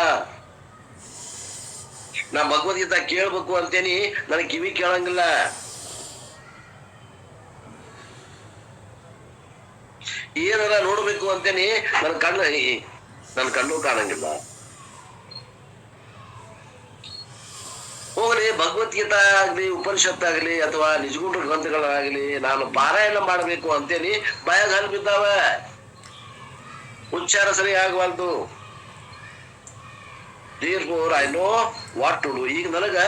ನಾ ಭಗವದ್ಗೀತಾ ಕೇಳ್ಬೇಕು ಅಂತೇನಿ, ನನಗೆ ಕಿವಿ ಕೇಳಂಗಿಲ್ಲ. ಏನಾರ ನೋಡ್ಬೇಕು ಅಂತೇನಿ, ನನ್ನ ಕಣ್ಣು ಕಾಣಂಗಿಲ್ಲ. ಹೋಗ್ಲಿ, ಭಗವದ್ಗೀತಾ ಆಗ್ಲಿ, ಉಪನಿಷತ್ ಆಗ್ಲಿ, ಅಥವಾ ನಿಜಗುಂಡ ಗ್ರಂಥಗಳಾಗ್ಲಿ ನಾನು ಪಾರಾಯಣ ಮಾಡ್ಬೇಕು ಅಂತೇನಿ, ಬಾಯಾಗ ಹಲ್ ಬಿದ್ದಾವ, ಉಚ್ಚಾರ ಸರಿ ಆಗವಲ್ದು. Therefore I know what to do. ಈಗ ನನಗ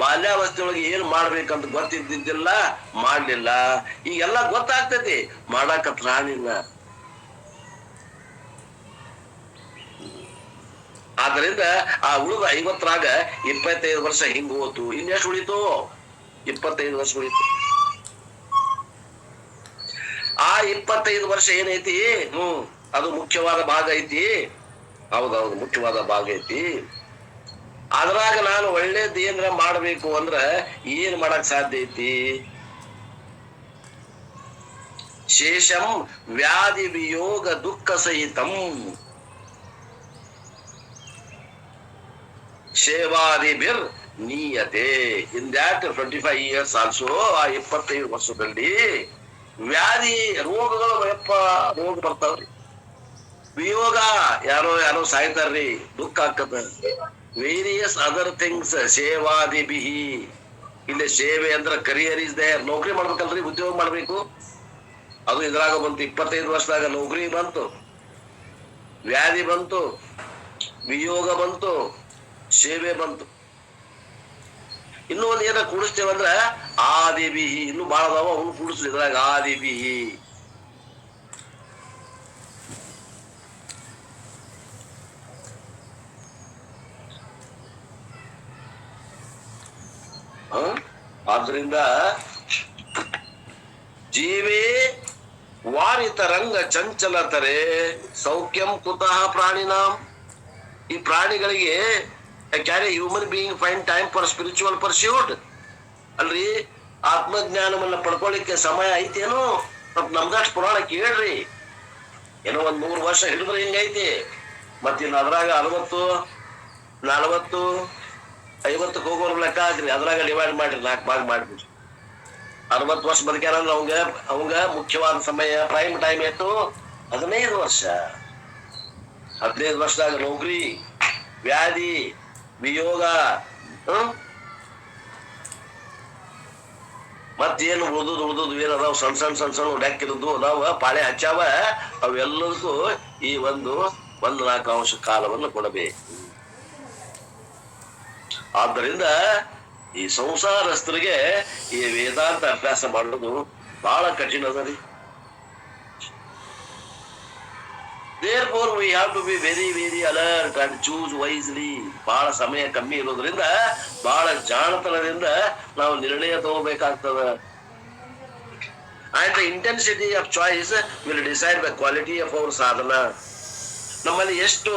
ಬಾಲ್ಯಾವಸ್ಥೆಯೊಳಗೆ ಏನ್ ಮಾಡ್ಬೇಕಂತ ಗೊತ್ತಿದ್ದಿದ್ದಿಲ್ಲ, ಮಾಡ್ಲಿಲ್ಲ. ಈಗೆಲ್ಲ ಗೊತ್ತಾಗ್ತೈತಿ, ಮಾಡಾಕ ತ್ರಾಣಿಲ್ಲ. ಆದ್ರಿಂದ ಆ ಉಳಿದ 50ರಾಗ 25 ವರ್ಷ ಹಿಂಗ್ ಹೋತು. ಇನ್ನೆಷ್ಟು ಉಳಿತು? 25 ವರ್ಷ ಉಳಿತು. ಆ 25 ವರ್ಷ ಏನೈತಿ, ಅದು ಮುಖ್ಯವಾದ ಭಾಗ ಐತಿ. ಹೌದೌದು, ಮುಖ್ಯವಾದ ಭಾಗ ಐತಿ. ಅದ್ರಾಗ ನಾನು ಒಳ್ಳೇದ್ ಏನ್ರ ಮಾಡ್ಬೇಕು ಅಂದ್ರ ಏನ್ ಮಾಡಕ್ ಸಾಧ್ಯ ಐತಿ? ಶೇಷಂ ವ್ಯಾಧಿ ವಿಯೋಗ ದುಃಖ ಸಹಿತಂ ಸೇವಾದಿಭಿರ್ ನೀಯತೆ. ಇನ್ ದ್ಯಾಟ್ 25 years ಆಲ್ಸೋ, ಆ 25 ವರ್ಷದಲ್ಲಿ ವ್ಯಾಧಿ ರೋಗಗಳು ರೋಗ ಬರ್ತಾವ್ರಿ. ವಿಯೋಗ, ಯಾರೋ ಸಾಯ್ತಾರ್ರಿ, ದುಃಖ ಆಕತ. ವೇರಿಯಸ್ ಅದರ್ ಥಿಂಗ್ಸ್ ಸೇವಾದಿಭಿಹಿ. ಇಲ್ಲಿ ಸೇವೆ ಅಂದ್ರ ಕರಿಯರ್ ಇಸ್ ದೇರ್. ನೌಕರಿ ಮಾಡ್ಬೇಕಲ್ರಿ, ಉದ್ಯೋಗ ಮಾಡ್ಬೇಕು. ಅದು ಇದ್ರಾಗ ಬಂತು. 25 ವರ್ಷದಾಗ ನೌಕರಿ ಬಂತು, ವ್ಯಾಧಿ ಬಂತು, ವಿಯೋಗ ಬಂತು, ಸೇವೆ ಬಂತು. ಇನ್ನೂ ಒಂದ್ ಏನ ಕೂಡಿಸ್ತೇವಂದ್ರ ಆದಿಬಿಹಿ. ಇನ್ನು ಬಾಳ ಅದಾವ, ಅವ್ನು ಕೂಡಿಸ್ಲಿ ಇದ್ರಾಗ. ಆದಿಬಿಹಿ ಆದ್ರಿಂದ ಜೀವೇ ವಾರಿತರಂಗ ಚಂಚಲತರೆ ಸೌಖ್ಯಂ ಕುತಃ ಪ್ರಾಣಿನಾಂ. ಈ ಪ್ರಾಣಿಗಳಿಗೆ can human being find time for spiritual pursuit? ಅಲ್ರಿ, ಆತ್ಮಜ್ಞಾನವನ್ನ ಪಡ್ಕೊಳ್ಳಿಕ್ಕೆ ಸಮಯ ಐತೇನು? ಸ್ವಲ್ಪ ನಮ್ಗಷ್ಟು ಪುರಾಣ ಕೇಳ್ರಿ. ಏನೋ 100 ವರ್ಷ ಹಿಡಿದ್ರೆ ಹಿಂಗೈತಿ. ಮತ್ತಿನ್ನು ಅದ್ರಾಗ 60, 40, 50 ಹೋಗೋರ್ ಲೆಕ್ಕ ಹಾಕ್ರಿ. ಅದ್ರಾಗ ಡಿವೈಡ್ ಮಾಡ್ರಿ, 4 ಭಾಗ ಮಾಡ್ಬಿಡ್ರಿ. 60 ವರ್ಷ ಬದುಕ್ಯಾರಂದ್ರ ಅವಂಗ ಮುಖ್ಯವಾದ ಸಮಯ, ಪ್ರೈಮ್ ಟೈಮ್ ಎಷ್ಟು? 15 ವರ್ಷ. 15 ವರ್ಷದಾಗ ನೌಕರಿ, ವ್ಯಾಧಿ, ವಿಯೋಗ, ಮತ್ತೇನು ಉಳ್ದುದು ಏನದಾವ್ ಸಣ್ಣ ಡೆಕ್ಕಿರುದು ಅದಾವ, ಪಾಳೆ ಹಚ್ಚಾವ. ಅವೆಲ್ಲದಕ್ಕೂ ಈ 1-4 ಅಂಶ ಕಾಲವನ್ನು ಕೊಡಬೇಕು. ಆದ್ದರಿಂದ ಈ ಸಂಸಾರಸ್ಥರಿಗೆ ಈ ವೇದಾಂತ ಅಭ್ಯಾಸ ಮಾಡೋದು ಬಹಳ ಕಠಿಣ ಅದ ರೀ. Therefore we have to be very very alert and choose wisely. ಬಹಳ ಸಮಯ ಕಮ್ಮಿ ಇರೋದ್ರಿಂದ, ಬಹಳ ಜಾಣತನದಿಂದ ನಾವು ನಿರ್ಣಯ ತಗೋಬೇಕಾಗ್ತದ. And the intensity of choice will decide the quality of our ಸಾಧನ. ನಮ್ಮಲ್ಲಿ ಎಷ್ಟು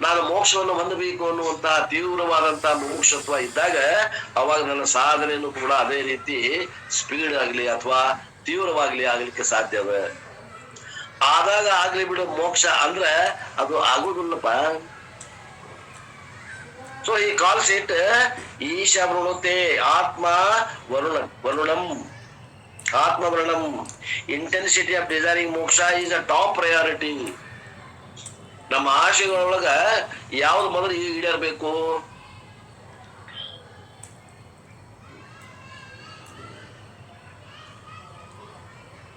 ನಾನು ಮೋಕ್ಷವನ್ನು ಹೊಂದಬೇಕು ಅನ್ನುವಂತಹ ತೀವ್ರವಾದಂತಹ ಮುಮುಕ್ಷತ್ವ ಇದ್ದಾಗ, ಅವಾಗ ನನ್ನ ಸಾಧನೆಯನ್ನು ಕೂಡ ಅದೇ ರೀತಿ ಸ್ಪೀಡ್ ಆಗ್ಲಿ ಅಥವಾ ತೀವ್ರವಾಗ್ಲಿ ಆಗ್ಲಿಕ್ಕೆ ಸಾಧ್ಯ ಅದ. ಆದಾಗ ಆಗ್ಲಿ ಬಿಡು ಮೋಕ್ಷ ಅಂದ್ರೆ ಅದು ಆಗುದಿಲ್ಲಪ್ಪ. ಸೊ ಈ ಕಾಲ್ಸ್ ಇಟ್ ಈಶ ವೃಣುತೆ ಆತ್ಮ ವರುಣಂ. ಆತ್ಮವರ್ಣಂ. ಇಂಟೆನ್ಸಿಟಿ ಆಫ್ ಡಿಸೈರಿಂಗ್ ಮೋಕ್ಷ ಈಸ್ ಅ ಟಾಪ್ ಪ್ರಯಾರಿಟಿ. ನಮ್ಮ ಆಶೆಗಳೊಳಗ ಯಾವ್ದು ಮೊದಲು ಈಡೇರ್ಬೇಕು?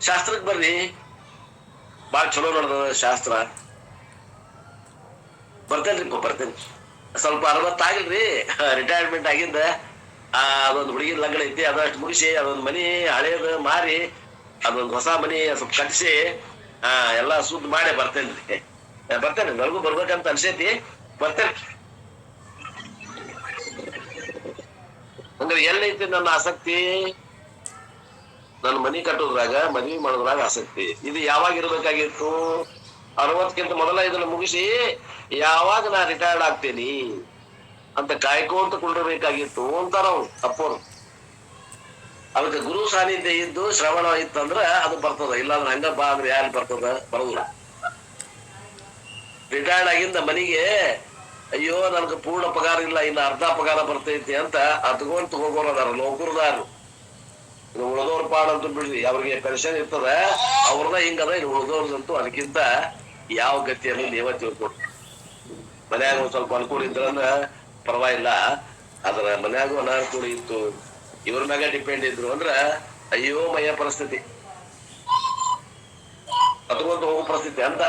ಶಾಸ್ತ್ರಕ್ಕೆ ಬರ್ರಿ, ಬಾಳ ಚಲೋ ನಡೆದ ಶಾಸ್ತ್ರ. ಬರ್ತೇನ್ರಿ, ಸ್ವಲ್ಪ 60 ಆಗಿಲ್ರಿ, ರಿಟೈರ್ಮೆಂಟ್ ಆಗಿದ್ದ. ಅದೊಂದು ಹುಡುಗಿನ ಲಗ್ನ ಐತಿ, ಅದಷ್ಟು ಮುಗಿಸಿ ಅದೊಂದು ಮನಿ ಹಳೇದು ಮಾರಿ ಅದೊಂದು ಹೊಸ ಮನಿ ಸ್ವಲ್ಪ ಕಟ್ಟಿಸಿ ಎಲ್ಲಾ ಸುದ್ದಿ ಮಾಡಿ ಬರ್ತೇನೆ. ನನಗೂ ಬರ್ಬೇಕಂತ ಅನ್ಸೈತಿ, ಬರ್ತೇನೆ. ಅಂದ್ರೆ ಎಲ್ಲೈತಿ ನನ್ನ ಆಸಕ್ತಿ? ನನ್ನ ಮನಿ ಕಟ್ಟೋದ್ರಾಗ, ಮದ್ವಿ ಮಾಡೋದ್ರಾಗ ಆಸಕ್ತಿ. ಇದು ಯಾವಾಗ ಇರ್ಬೇಕಾಗಿತ್ತು? 60ಕ್ಕಿಂತ ಮೊದಲ ಇದನ್ನ ಮುಗಿಸಿ ಯಾವಾಗ ನಾ ರಿಟೈರ್ಡ್ ಆಗ್ತೇನಿ ಅಂತ ಕಾಯ್ಕೊಂತ ಕುಂಡಿರ್ಬೇಕಾಗಿತ್ತು ಅಂತಾರ ಅವ್ರು ಅಪ್ಪೋರು. ಅದಕ್ಕೆ ಗುರು ಸಾನ್ನಿಧ್ಯ ಇದ್ದು ಶ್ರವಣ ಇತ್ತಂದ್ರ ಅದು ಬರ್ತದ. ಇಲ್ಲಾಂದ್ರೆ ಹಂಗ ಬಾ ಅಂದ್ರೆ ಯಾರು ಬರ್ತದ? ಬರೋದಿಲ್ಲ. ರಿಟೈರ್ಡ್ ಆಗಿಂದ ಮನಿಗೆ ಅಯ್ಯೋ ನನ್ಗೆ ಪೂರ್ಣ ಪಗಾರ ಇಲ್ಲ, ಇನ್ನು ಅರ್ಧ ಪಗಾರ ಬರ್ತೈತಿ ಅಂತ ಅದ್ಕೊಂತ ಹೋಗೋರು ಅದಾರ ನೌಕರದಾರರು. ಇನ್ನು ಉಳಿದವ್ರ ಪಾಡಂತೂ ಬಿಡ್ರಿ, ಅವ್ರಿಗೆ ಪೆನ್ಷನ್ ಇರ್ತದ, ಅವ್ರದ ಹಿಂಗದ. ಇನ್ನು ಉಳಿದವ್ರದಂತೂ ಅದಕ್ಕಿಂತ ಯಾವ ಗತಿಯನ್ನು ನೀವ ತಿಳ್ಕೊಡ್ರಿ. ಮನ್ಯಾಗ ಒಂದ್ ಸ್ವಲ್ಪ ಅನುಕೂಲ ಇದ್ರಂದ್ರ ಪರವಾಗಿಲ್ಲ, ಆದ್ರ ಮನ್ಯಾಗೂ ಅನಾನುಕೂಲ ಇತ್ತು, ಇವ್ರ ಮ್ಯಾಗ ಡಿಪೆಂಡ್ ಇದ್ರು ಅಂದ್ರ ಅಯ್ಯೋ ಮಯ್ಯ ಪರಿಸ್ಥಿತಿ, ಅದ್ಕೊಂತ ಹೋಗೋ ಪರಿಸ್ಥಿತಿ ಅಂತ.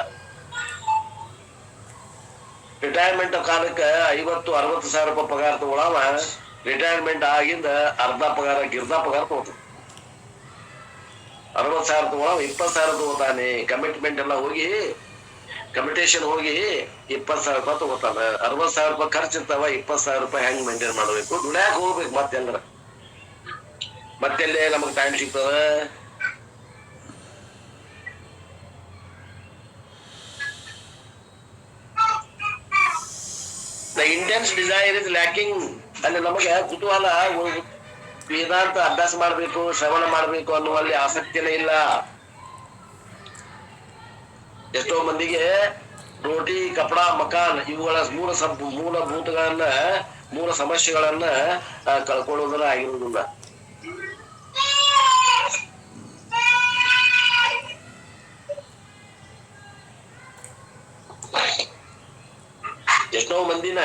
ರಿಟೈರ್ಮೆಂಟ್ ಕಾಲಕ್ಕ 50-60 ಸಾವಿರ ರೂಪಾಯಿ ಪಗಾರ ತಗೊಳವ, ರಿಟೈರ್ಮೆಂಟ್ ಆಗಿಂದ ಅರ್ಧ ಪಗಾರ ಗಿರ್ಧ ಪಗಾರ ತಗೋತಾನೆ. 60 ಸಾವಿರ ತಗೊಳವ 20 ಸಾವಿರ ತಗೋತಾನೆ. ಕಮಿಟ್ಮೆಂಟ್ ಎಲ್ಲ ಹೋಗಿ, ಕಮಿಟೇಷನ್ ಹೋಗಿ 20 ಸಾವಿರ ರೂಪಾಯಿ ತಗೋತಾನ. 60 ಸಾವಿರ ರೂಪಾಯಿ ಖರ್ಚು ಇರ್ತಾವ, 20 ಸಾವಿರ ರೂಪಾಯಿ ಹೆಂಗ್ ಮೇಂಟೈನ್ ಮಾಡ್ಬೇಕು? ದುಡ್ಯಾಕ್ ಹೋಗ್ಬೇಕು ಮತ್ತೆ ಹೆಂಗ್ರ, ಮತ್ತೆಲ್ಲೇ ನಮಗ್ ಟೈಮ್ ಸಿಗ್ತದ? The intense desire is lacking. ಅಲ್ಲಿ ನಮಗೆ ಕುತೂಹಲ, ವೇದಾಂತ ಅಭ್ಯಾಸ ಮಾಡ್ಬೇಕು, ಶ್ರವಣ ಮಾಡ್ಬೇಕು ಅನ್ನುವಲ್ಲಿ ಆಸಕ್ತಿನೇ ಇಲ್ಲ. ಎಷ್ಟೋ ಮಂದಿಗೆ ರೋಟಿ, ಕಪಡಾ, ಮಕಾನ್ ಇವುಗಳ ಮೂಲಭೂತಗಳನ್ನ, ಮೂಲ ಸಮಸ್ಯೆಗಳನ್ನ ಕಳ್ಕೊಳ್ಳೋದನ್ನ ಆಗಿರುವುದಿಲ್ಲ. ಎಷ್ಟೋ ಮಂದಿನ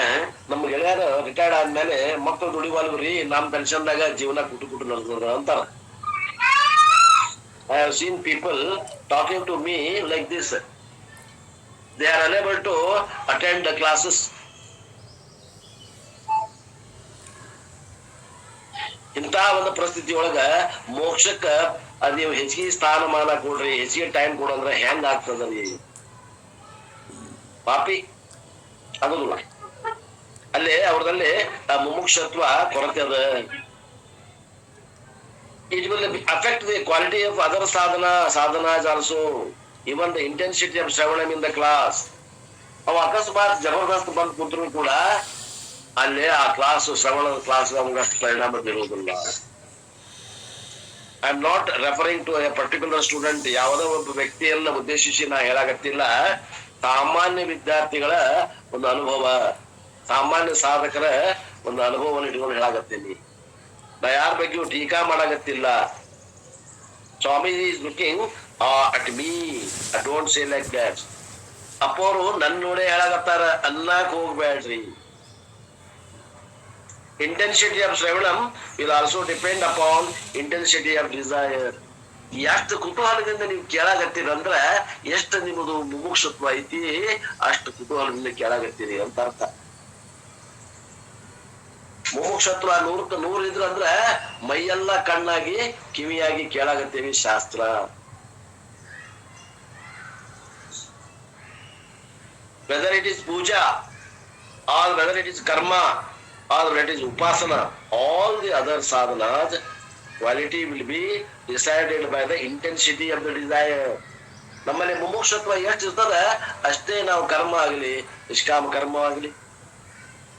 ನಮ್ಮ ಗೆಳೆಯರ ರಿಟೈರ್ಡ್ ಆದ್ಮೇಲೆ ಮಕ್ಕಳು ದುಡಿವಲ್ವ್ರಿ, ನಮ್ ಪೆನ್ಷನ್ದಾಗ ಜೀವನ ಕುಟು ನಡೆದ ಅಂತಾರ. I have seen people talking to me like this. They are unable to attend the classes. ಇಂಥ ಒಂದು ಪರಿಸ್ಥಿತಿ ಒಳಗ ಮೋಕ್ಷಕ್ಕ ನೀವು ಹೆಚ್ಚಿಗೆ ಸ್ಥಾನಮಾನ ಕೊಡ್ರಿ, ಹೆಚ್ಚಿಗೆ ಟೈಮ್ ಕೊಡಂದ್ರ ಹೆಂಗ್ ಆಗ್ತದ್ರಿ? ಪಾಪಿ ಆಗೋದಿಲ್ಲ. ಅಲ್ಲಿ ಅವ್ರದಲ್ಲಿ ಮುಮುಕ್ಷತ್ವ ಕೊರತೆ ಅದ. It will affect the quality of other sadhanas also, even the intensity of Shravanam in the class. ಅವ ಅಕಸ್ಮಾತ್ ಜಬರ್ದಸ್ತ್ ಬಂದ್ ಕೂತ್ರು ಕೂಡ ಅಲ್ಲಿ ಆ ಕ್ಲಾಸ್, ಶ್ರವಣದ ಕ್ಲಾಸ್ ನಮ್ಗಷ್ಟು ಪರಿಣಾಮ ಬೀರುವುದಿಲ್ಲ. I am not referring to a particular student. ಯಾವುದೋ ಒಬ್ಬ ವ್ಯಕ್ತಿಯನ್ನ ಉದ್ದೇಶಿಸಿ ನಾ ಹೇಳಾಗತ್ತಿಲ್ಲ. ಸಾಮಾನ್ಯ ವಿದ್ಯಾರ್ಥಿಗಳ ಒಂದು ಅನುಭವ, ಸಾಮಾನ್ಯ ಸಾಧಕರ ಒಂದು ಅನುಭವವನ್ನು ಇಟ್ಕೊಂಡು ಹೇಳಾಗತ್ತೀನಿ. ನಾ ಯಾರ ಬಗ್ಗೆಯೂ ಟೀಕಾ ಮಾಡಾಗತ್ತಿಲ್ಲ. Swamiji is looking at me, I don't say like that. ಅಪ್ಪೋರು ನನ್ ನೋಡೇ ಹೇಳಾಗತ್ತಾರ ಅನ್ನಕ್ ಹೋಗ್ಬೇಡ್ರಿ. Intensity of Shravanam will also depend upon intensity of desire. ಎಷ್ಟು ಕುತೂಹಲದಿಂದ ನೀವು ಕೇಳಾಗತ್ತೀರಂದ್ರ ಎಷ್ಟು ನಿಮ್ಮದು ಮುಮುಕ್ಷತ್ವ ಐತಿ, ಅಷ್ಟು ಕುತೂಹಲದಿಂದ ಕೇಳಾಗತ್ತೀರಿ ಅಂತ ಅರ್ಥ. ಮುಮುಕ್ಷತ್ವ 100ಕ್ಕೆ 100 ಇದ್ರಂದ್ರ ಮೈಯೆಲ್ಲ ಕಣ್ಣಾಗಿ ಕಿವಿಯಾಗಿ ಕೇಳಾಗತ್ತೀವಿ ಶಾಸ್ತ್ರ. Whether it is puja or whether it is karma or whether it is upasana, all the other sadhanas quality will be decided by the intensity of the desire. ನಮ್ಮಲ್ಲಿ ಮುಮುಕ್ಷತ್ವ ಎಷ್ಟು ಇರ್ತದ ಅಷ್ಟೇ ನಾವು ಕರ್ಮ ಆಗಲಿ, ನಿಷ್ಕಾಮ ಕರ್ಮ ಆಗಲಿ,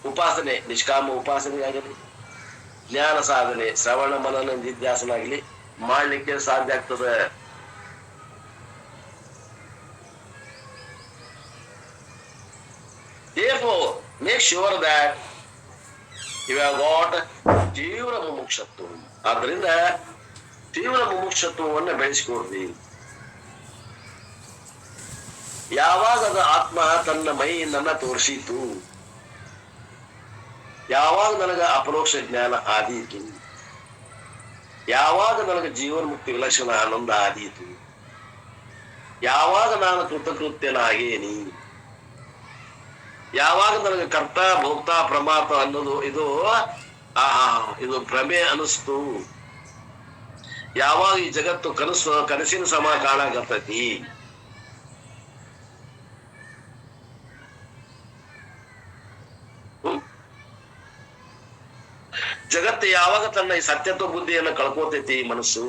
ಉಪಾಸನೆ ನಿಷ್ಕಾಮ ಉಪಾಸನೆ ಆಗಲಿ, ಜ್ಞಾನ ಸಾಧನೆ ಶ್ರವಣ ಮನನ ನಿಧ್ಯಾಸನ ಆಗಲಿ ಮಾಡ್ಲಿಕ್ಕೆ ಸಾಧ್ಯ ಆಗ್ತದೆ. Therefore, make sure that you have got ತೀವ್ರ ಮುಮುಕ್ಷತ್ವ. ಆದ್ರಿಂದ ತೀವ್ರ ಮುಮುಕ್ಷತ್ವವನ್ನು ಬೆಳೆಸಿಕೊಡ್ರಿ. ಯಾವಾಗ ಅದು ಆತ್ಮ ತನ್ನ ಮೈಯಿಂದ ತೋರಿಸಿತು, ಯಾವಾಗ ನನಗ ಅಪರೋಕ್ಷ ಜ್ಞಾನ ಆದೀತು, ಯಾವಾಗ ನನಗೆ ಜೀವನ ಮುಕ್ತಿ ವಿಲಕ್ಷಣ ಆನಂದ ಆದೀತು, ಯಾವಾಗ ನಾನು ಕೃತಕೃತ್ಯನಾಗೇನಿ, ಯಾವಾಗ ನನಗೆ ಕರ್ತ ಭೋಕ್ತ ಪ್ರಮಾತ ಅನ್ನೋದು ಇದು ಭ್ರಮೆ ಅನಿಸ್ತು, ಯಾವಾಗ ಈ ಜಗತ್ತು ಕನಸಿನ ಸಮ ಕಾಣಾಕತ್ತೈತಿ, ಜಗತ್ತು ಯಾವಾಗ ತನ್ನ ಈ ಸತ್ಯತ್ವ ಬುದ್ಧಿಯನ್ನು ಕಳ್ಕೋತೈತಿ ಮನಸ್ಸು,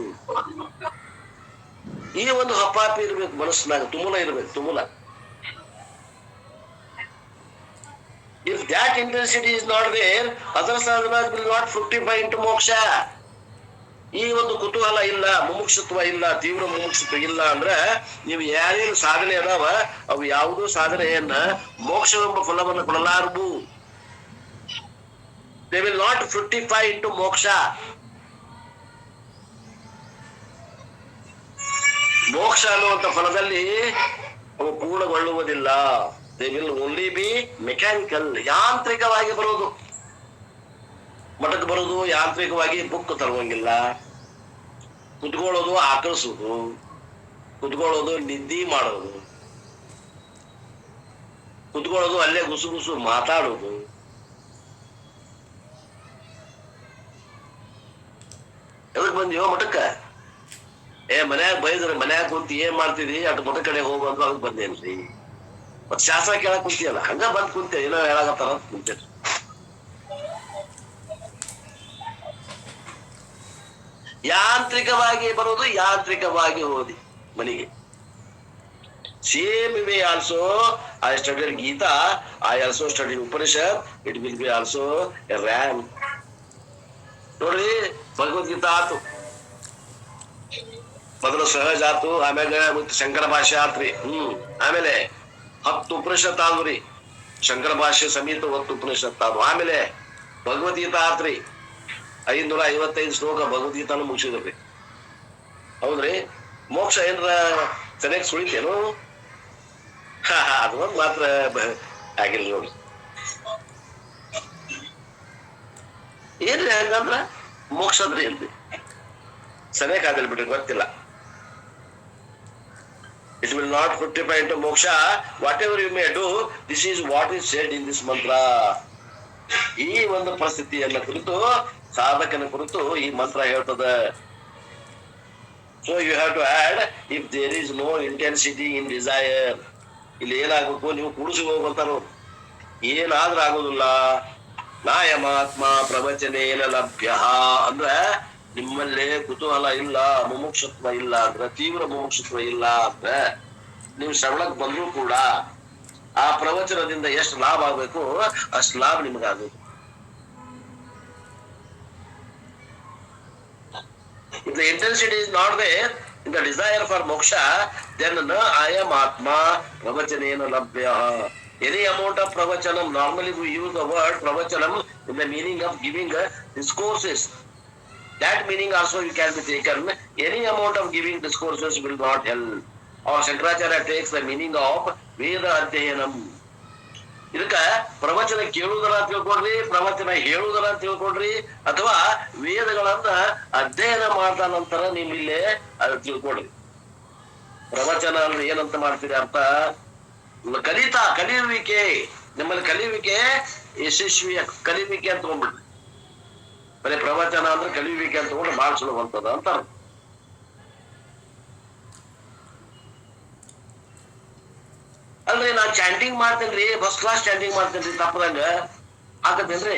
ಈ ಒಂದು ಹಪಾಪಿ ಇರ್ಬೇಕು ಮನಸ್ಸಿನಾಗ, ತುಮುಲ ಇರ್ಬೇಕು, ತುಮುಲ. If that intensity is not there, other sadhanas will not fructify into moksha. ಈ ಒಂದು ಕುತೂಹಲ ಇಲ್ಲ, ಮುಮುಕ್ಷತ್ವ ಇಲ್ಲ, ತೀವ್ರ ಮುಮುಕ್ಷತ್ವ ಇಲ್ಲ ಅಂದ್ರ ನೀವು ಯಾರೇನು ಸಾಧನೆ ಅದಾವ ಅವು ಯಾವುದೋ ಸಾಧನೆಯನ್ನ ಮೋಕ್ಷವೆಂಬ ಫಲವನ್ನು ಕೊಡಲಾರವು. They will not fructify into moksha. ಮೋಕ್ಷ ಅನ್ನುವಂತ ಫಲದಲ್ಲಿ ಅವು ಪೂರ್ಣಗೊಳ್ಳುವುದಿಲ್ಲ. They will only be mechanical, ಯಾಂತ್ರಿಕವಾಗಿ ಬರೋದು. ಮಠಕ್ಕೆ ಬರೋದು ಯಾಂತ್ರಿಕವಾಗಿ, ಬುಕ್ ತರುವಂಗಿಲ್ಲ, ಕುತ್ಕೊಳ್ಳೋದು ಆಕಳಿಸೋದು, ಕುತ್ಕೊಳ್ಳೋದು ನಿದ್ದೆ ಮಾಡೋದು, ಕುತ್ಕೊಳ್ಳೋದು ಅಲ್ಲೇ ಗುಸು ಮಾತಾಡೋದು. ಎದಕ್ ಬಂದಿವೋ ಮಠಕ್ಕ? ಮನ್ಯಾಗ ಬೈದ್ರೆ ಮನ್ಯಾಗ ಕುಂತಿ ಏನ್ ಮಾಡ್ತಿದ್ರಿ, ಅಟ್ ಮಠ ಕಡೆ ಹೋಗುವಂತ ಅದಕ್ಕೆ ಬಂದೇನ್ರಿ. ಮತ್ ಶಾಸ್ತ್ರ ಕೇಳಕ್ ಕುಂತಿಯಲ್ಲ, ಹಂಗ ಬಂದ್ ಕುಂತೆ ಏನೋ ಹೇಳಾಕತ್ತಾರ ಅಂತ ಕುಂತೇನೆ. ಯಾಂತ್ರಿಕವಾಗಿ ಬರೋದು, ಯಾಂತ್ರಿಕವಾಗಿ ಹೋದಿ ಮನೆಗೆ. Same way also I studied Gita, I also studied Upanishad, it will be also a ram. ನೋಡ್ರಿ, ಭಗವದ್ಗೀತಾ ಆತು, ಮೊದಲು ಸಹಜ ಆತು, ಆಮ್ಯಾಗ ಮತ್ತೆ ಶಂಕರ ಭಾಷೆ ಆತ್ರಿ. ಆಮೇಲೆ 10 ಉಪನಿಷತ್ ಆದ್ರಿ, ಶಂಕರ ಭಾಷೆ ಸಮೇತ 10 ಉಪನಿಷತ್ ಆದ್ವು. ಆಮೇಲೆ ಭಗವದ್ಗೀತಾ ಆತ್ರಿ, 555 ಶ್ಲೋಕ ಭಗವದ್ಗೀತಾನು ಮುಗಿಸಿದ್ರಿ. ಹೌದ್ರಿ? ಮೋಕ್ಷ ಏನ್ರ ಸರಿಯಾಗಿ ಸುಳಿತೇನು? ಅದು ಒಂದ್ ಮಾತ್ರ ಆಗಿಲ್ಲ ನೋಡಿ. ಏನ್ರಿ ಹಂಗಂದ್ರ ಮೋಕ್ಷ ಅಂದ್ರೆ ಏನ್ರಿ ಸರಿಯಾಗಿ ಆಗಲ್ ಬಿಡ್ರಿ, ಗೊತ್ತಿಲ್ಲ. It will not fructify into moksha. Whatever you may do, this is what is said in this mantra. ಈ ಒಂದು ಪರಿಸ್ಥಿತಿಯನ್ನ ಕುರಿತು, ಸಾಧಕನ ಕುರಿತು ಈ ಮಂತ್ರ ಹೇಳ್ತದೆ. So you have to add, if there is no intensity in desire. ಇಲ್ಲಿ ಏನಾಗಬೇಕು, ನೀವು ಕೂಡಿಸಿ ಹೋಗ್ಬರ್ತಾರ, ಏನಾದ್ರೂ ಆಗೋದಿಲ್ಲ. ನಾಯಮಾತ್ಮ ಪ್ರವಚನೇನ ಲಭ್ಯ ಅಂದ್ರ ನಿಮ್ಮಲ್ಲಿ ಕುತೂಹಲ ಇಲ್ಲ, ಮುಮುಕ್ಷತ್ವ ಇಲ್ಲ ಅಂದ್ರ, ತೀವ್ರ ಮುಮುಕ್ಷತ್ವ ಇಲ್ಲ ಅಂದ್ರ ನೀವು ಶ್ರವಣಕ್ ಬಂದ್ರು ಕೂಡ ಆ ಪ್ರವಚನದಿಂದ ಎಷ್ಟು ಲಾಭ ಆಗ್ಬೇಕು ಅಷ್ಟು ಲಾಭ ನಿಮಗಾಗಬೇಕು. If the intensity is not there in the desire for moksha, then na ayam atma pravachanena labhya. Any amount of pravachanam, normally we use the word pravachanam in the meaning of giving discourses. That meaning also you can be taken. Any amount of giving discourses will not help. Or Shankaracharya takes the meaning of Veda Adhyanam. ಇದಕ್ಕ ಪ್ರವಚನ ಕೇಳುವುದರ ತಿಳ್ಕೊಡ್ರಿ, ಪ್ರವಚನ ಹೇಳುವುದರ ತಿಳ್ಕೊಡ್ರಿ, ಅಥವಾ ವೇದಗಳನ್ನ ಅಧ್ಯಯನ ಮಾಡಿದ ನಂತರ ನಿಮ್ಮಿಲ್ಲೇ ಅದು ತಿಳ್ಕೊಡ್ರಿ. ಪ್ರವಚನ ಅಂದ್ರೆ ಏನಂತ ಮಾಡ್ತೀರಿ ಅರ್ಥ? ಕಲಿಯುವಿಕೆ, ನಿಮ್ಮಲ್ಲಿ ಕಲಿಯುವಿಕೆ ಯಶಸ್ವಿ ಕಲಿಯುವಿಕೆ ಅಂತ ತಗೊಂಡ್ಬಿಡ್ರಿ. ಬರೀ ಪ್ರವಚನ ಅಂದ್ರೆ ಕಲಿಯುವಿಕೆ ಅಂತ ತಗೊಂಡ್ರೆ ಬಹಳ ಸುಲಭ ಅಂತದ ಅಂತಾರ. ಅಲ್ರಿ ನಾ ಚಾಂಟಿಂಗ್ ಮಾಡ್ತೇನ್ರಿ, ಫಸ್ಟ್ ಕ್ಲಾಸ್ ಚಾಂಟಿಂಗ್ ಮಾಡ್ತೇನ್ರಿ, ತಪ್ಪದಂಗ ಆಗತ್ತೇನ್ರಿ?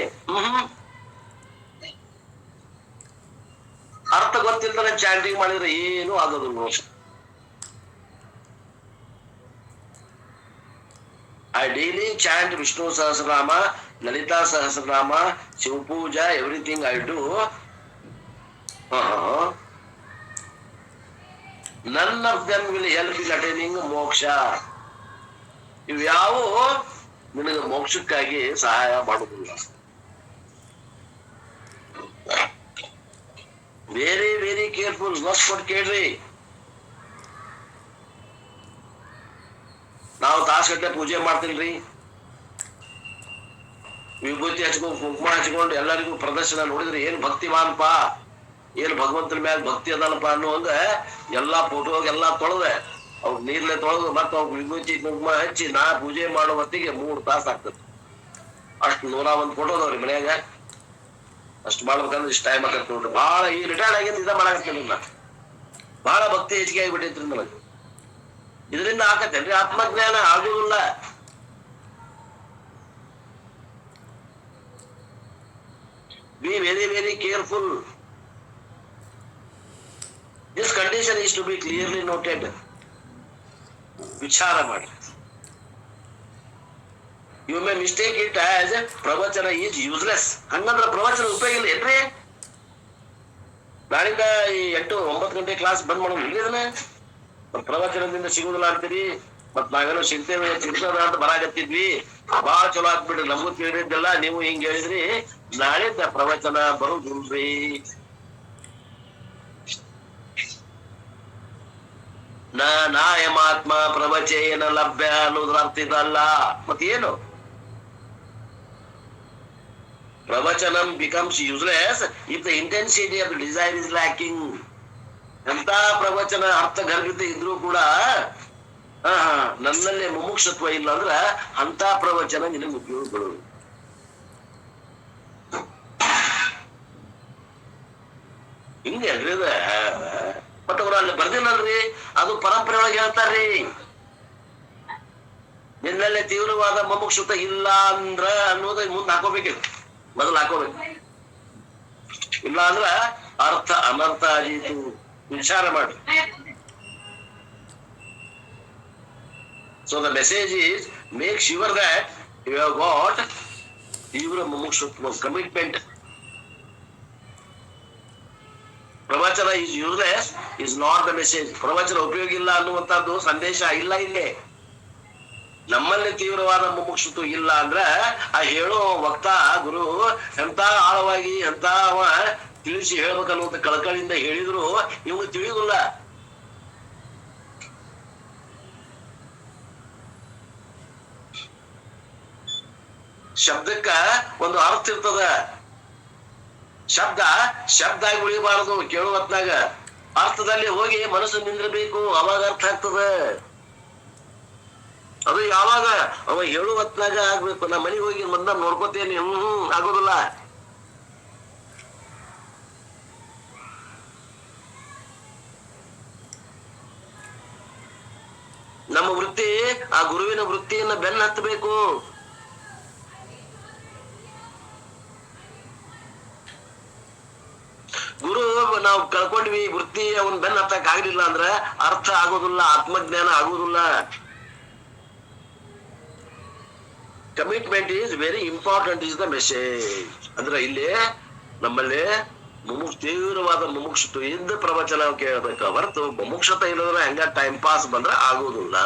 ಅರ್ಥ ಗೊತ್ತಿಲ್ದಾನೆ ಚಾಂಟಿಂಗ್ ಮಾಡಿದ್ರೆ ಏನು ಆಗೋದಿಲ್ಲ. I daily chant Vishnu Sahasranama, Lalita Sahasranama, Shiv Puja, everything I do. None of them will help in attaining moksha. ಇವ್ಯಾವು ನಿನಗೆ ಮೋಕ್ಷಕ್ಕಾಗಿ ಸಹಾಯ ಮಾಡುವುದಿಲ್ಲ. ವೆರಿ ವೆರಿ ಕೇರ್ಫುಲ್, ಮಸ್ಟ್ ಕೊಟ್ಟು ಕೇಳ್ರಿ. ನಾವು ತಾಸುಗಟ್ಟಲೆ ಪೂಜೆ ಮಾಡ್ತೀನ್ರಿ, ವಿಭೂತಿ ಹಚ್ಕೊಂಡು ಕುಂಕುಮ ಹಚ್ಕೊಂಡು ಎಲ್ಲರಿಗೂ ಪ್ರದರ್ಶನ ನೋಡಿದ್ರೆ ಏನ್ ಭಕ್ತಿಮಾನಪ್ಪ, ಏನ್ ಭಗವಂತನ ಮ್ಯಾಲ ಭಕ್ತಿ ಅದನಪ್ಪ ಅನ್ನುವಂಗ ಎಲ್ಲಾ ಫೋಟೋಗೆಲ್ಲಾ ತೊಳೆದೆ ಅವ್ರು ನೀರ್ಲೆ ತೊಳೆದು ಮತ್ತೆ ಅವ್ರು ವಿಭೂತಿ ಕುಂಕುಮ ಹಚ್ಚಿ ನಾ ಪೂಜೆ ಮಾಡೋ ಹೊತ್ತಿಗೆ 3 ತಾಸು ಆಗ್ತದೆ. ಅಷ್ಟು 101 ಫೋಟೋ ಅದಾವ್ರಿ ಮನ್ಯಾಗ. ಅಷ್ಟು ಮಾಡ್ಬೇಕಂದ್ರೆ ಇಷ್ಟ ಟೈಮ್ ಆಗತ್ತೆ ನೋಡ್ರಿ. ಬಹಳ ಈ ರಿಟೈರ್ಡ್ ಆಗಿಂದ ಇದ ಮಾಡಾಕತ್ತೀನಿ ನಾ, ಬಹಳ ಭಕ್ತಿ ಹೆಚ್ಚಿಗೆ ಆಗಿಬಿಟ್ಟೈತ್ರಿ ನನಗೆ. ಇದರಿಂದ ಆಕತ್ತೇನ್ರಿ ಆತ್ಮಜ್ಞಾನ? ಆಗುದಿಲ್ಲ. Be very very careful. This condition is to be clearly noted. ವಿಚಾರ ಮಾಡಿ. You may mistake it as pravachana is useless. ಹಂಗಂದ್ರ ಪ್ರವಚನ ಉಪಯೋಗ ಇಲ್ಲ ಏನ್ರಿ? ನಾಳಿಂದ ಈ 8-9 ಗಂಟೆ ಕ್ಲಾಸ್ ಬಂದ್ ಮಾಡೋದು ಇಲ್ಲಿದನ ಪ್ರವಚನದಿಂದ ಸಿಗುದಿಲ್ಲ ಅಂತೀರಿ. ಮತ್ ನಾವೇನೋ ಸಿಗ್ತೇವೆ ಸಿಗ್ತದ ಅಂತ ಬರಾಕತ್ತಿದ್ವಿ. ಬಾಳ ಚಲೋ ಆಗ್ಬಿಡ್ರಿ, ನಮಗೂ ತಿಳಿದಿದ್ದಲ್ಲ, ನೀವು ಹಿಂಗ್ ಹೇಳಿದ್ರಿ. ನಾಳಿಂದ ಪ್ರವಚನ ಬರುದಿಲ್ರಿ. ನಾಯಮಾತ್ಮ ಪ್ರವಚೇನ ಲಭ್ಯ ಅನ್ನೋದ್ರ ಅರ್ಥ ಇದಲ್ಲ. ಮತ್ತೇನು? ಪ್ರವಚನಂ becomes useless if the intensity of the desire is lacking. ಎಂತ ಪ್ರವಚನ ಅರ್ಥ ಗರ್ಭಿತ ಇದ್ರೂ ಕೂಡ ನನ್ನಲ್ಲಿ ಮುಮುಕ್ಷತ್ವ ಇಲ್ಲ ಅಂದ್ರ ಅಂತ ಪ್ರವಚನ ನಿನಗೆ ಉಪಯೋಗಗಳು. ಹಿಂಗೆ ಅಲ್ರಿ ಅದ. ಬಟ್ ಅವ್ರು ಅಲ್ಲಿ ಬರ್ದಿಲ್ಲಲ್ರಿ, ಅದು ಪರಂಪರೆ ಒಳಗೆ ಹೇಳ್ತಾರ್ರಿ. ನಿನ್ನಲ್ಲೇ ತೀವ್ರವಾದ ಮುಮುಕ್ಷುತ್ವ ಇಲ್ಲ ಅಂದ್ರ ಅನ್ನೋದ ಮುಂದೆ ಹಾಕೋಬೇಕಿಲ್ಲ, ಮೊದಲು ಹಾಕೋಬೇಕು. ಇಲ್ಲ ಅಂದ್ರ ಅರ್ಥ ಅನರ್ಥ ಆದೀತು. ವಿಚಾರ ಮಾಡಿ. So the message is, make sure that you have got ತೀವ್ರ ಮುಮುಕ್ಷುತ್ವ commitment. ಪ್ರವಚನ is useless is not the message. ಪ್ರವಚನ ಉಪಯೋಗ ಇಲ್ಲ ಅನ್ನುವಂತದ್ದು ಸಂದೇಶ ಇಲ್ಲ ಇಲ್ಲಿ. ನಮ್ಮಲ್ಲಿ ತೀವ್ರವಾದ ಮುಮುಕ್ಷುತ್ವ ಇಲ್ಲ ಅಂದ್ರ ಆ ಹೇಳೋ ವಕ್ತ ಗುರು ಎಂತ ಆಳವಾಗಿ ಎಂತ ತಿಳಿಸಿ ಹೇಳ್ಬೇಕನ್ನುವಂತ ಕಳಕಳಿಯಿಂದ ಹೇಳಿದ್ರು ಇವ್ನು ತಿಳಿಯುದಿಲ್ಲ. ಶಬ್ದಕ್ಕ ಒಂದು ಅರ್ಥ ಇರ್ತದ. ಶಬ್ದ ಆಗಿ ಉಳಿಬಾರದು. ಕೇಳುವ ಹೊತ್ನಾಗ ಅರ್ಥದಲ್ಲಿ ಹೋಗಿ ಮನಸ್ಸು ನಿಂದಿರಬೇಕು, ಅವಾಗ ಅರ್ಥ ಆಗ್ತದ. ಅದು ಯಾವಾಗ ಅವ ಹೇಳುವ ಹೊತ್ನಾಗ ಆಗ್ಬೇಕು. ನಾ ಮನೆಗೆ ಹೋಗಿ ಬಂದ ನೋಡ್ಕೋತೇನೆ ಆಗೋದಿಲ್ಲ. ನಮ್ಮ ವೃತ್ತಿ ಆ ಗುರುವಿನ ವೃತ್ತಿಯನ್ನ ಬೆನ್ನ ಹತ್ತಬೇಕು. ಗುರು ನಾವು ಕಳ್ಕೊಂಡ್ವಿ, ವೃತ್ತಿ ಅವನ್ ಬೆನ್ನ ಹತ್ತಕ್ ಆಗ್ಲಿಲ್ಲ ಅಂದ್ರ ಅರ್ಥ ಆಗೋದಿಲ್ಲ, ಆತ್ಮಜ್ಞಾನ ಆಗೋದಿಲ್ಲ. Commitment is very important is the message. ಅಂದ್ರೆ ಇಲ್ಲಿ ನಮ್ಮಲ್ಲಿ ತೀವ್ರವಾದ ಮುಮುಕ್ಷತ್ವ ಇದ್ದ ಪ್ರವಚನ ಕೇಳಬೇಕು ಹೊರತು ಮುಮುಕ್ಷತೆ ಇಲ್ಲದ್ರೆ ಹೆಂಗ ಟೈಮ್ ಪಾಸ್ ಬಂದ್ರೆ ಆಗುವುದಿಲ್ಲ.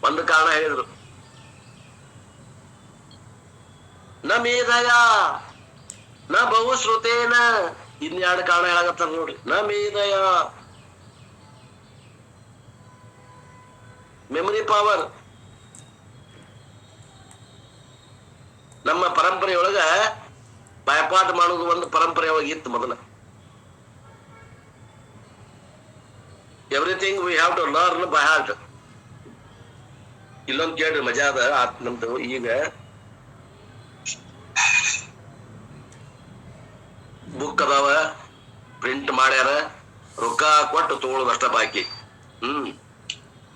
ಒಂದು ಕಾರಣ ಹೇಳಿದ್ರು, ನ ಮೇಧಯ ನ ಬಹುಶ್ರುತೇನ. ಇನ್ಯಾರು ಕಾರಣ ಹೇಳಾಗತ್ತಾರ ನೋಡ್ರಿ. ನ ಮೇಧಯ ಮೆಮೊರಿ ಪವರ್. ನಮ್ಮ ಪರಂಪರೆಯೊಳಗ ಬಾಯಪಾಠ ಮಾಡೋದು ಒಂದು ಪರಂಪರೆ ಒಳಗೆ ಇತ್ತು ಮೊದಲ. Everything we have to learn by heart. ಇಲ್ಲೊಂದು ಕೇಳ್ರಿ ಮಜಾ ಅದ ನಮ್ದು. ಈಗ ಬುಕ್ ಅದಾವ, ಪ್ರಿಂಟ್ ಮಾಡ್ಯಾರ, ರೊಕ್ಕ ಕೊಟ್ಟು ತಗೊಳ್ಳೋದಷ್ಟ ಬಾಕಿ.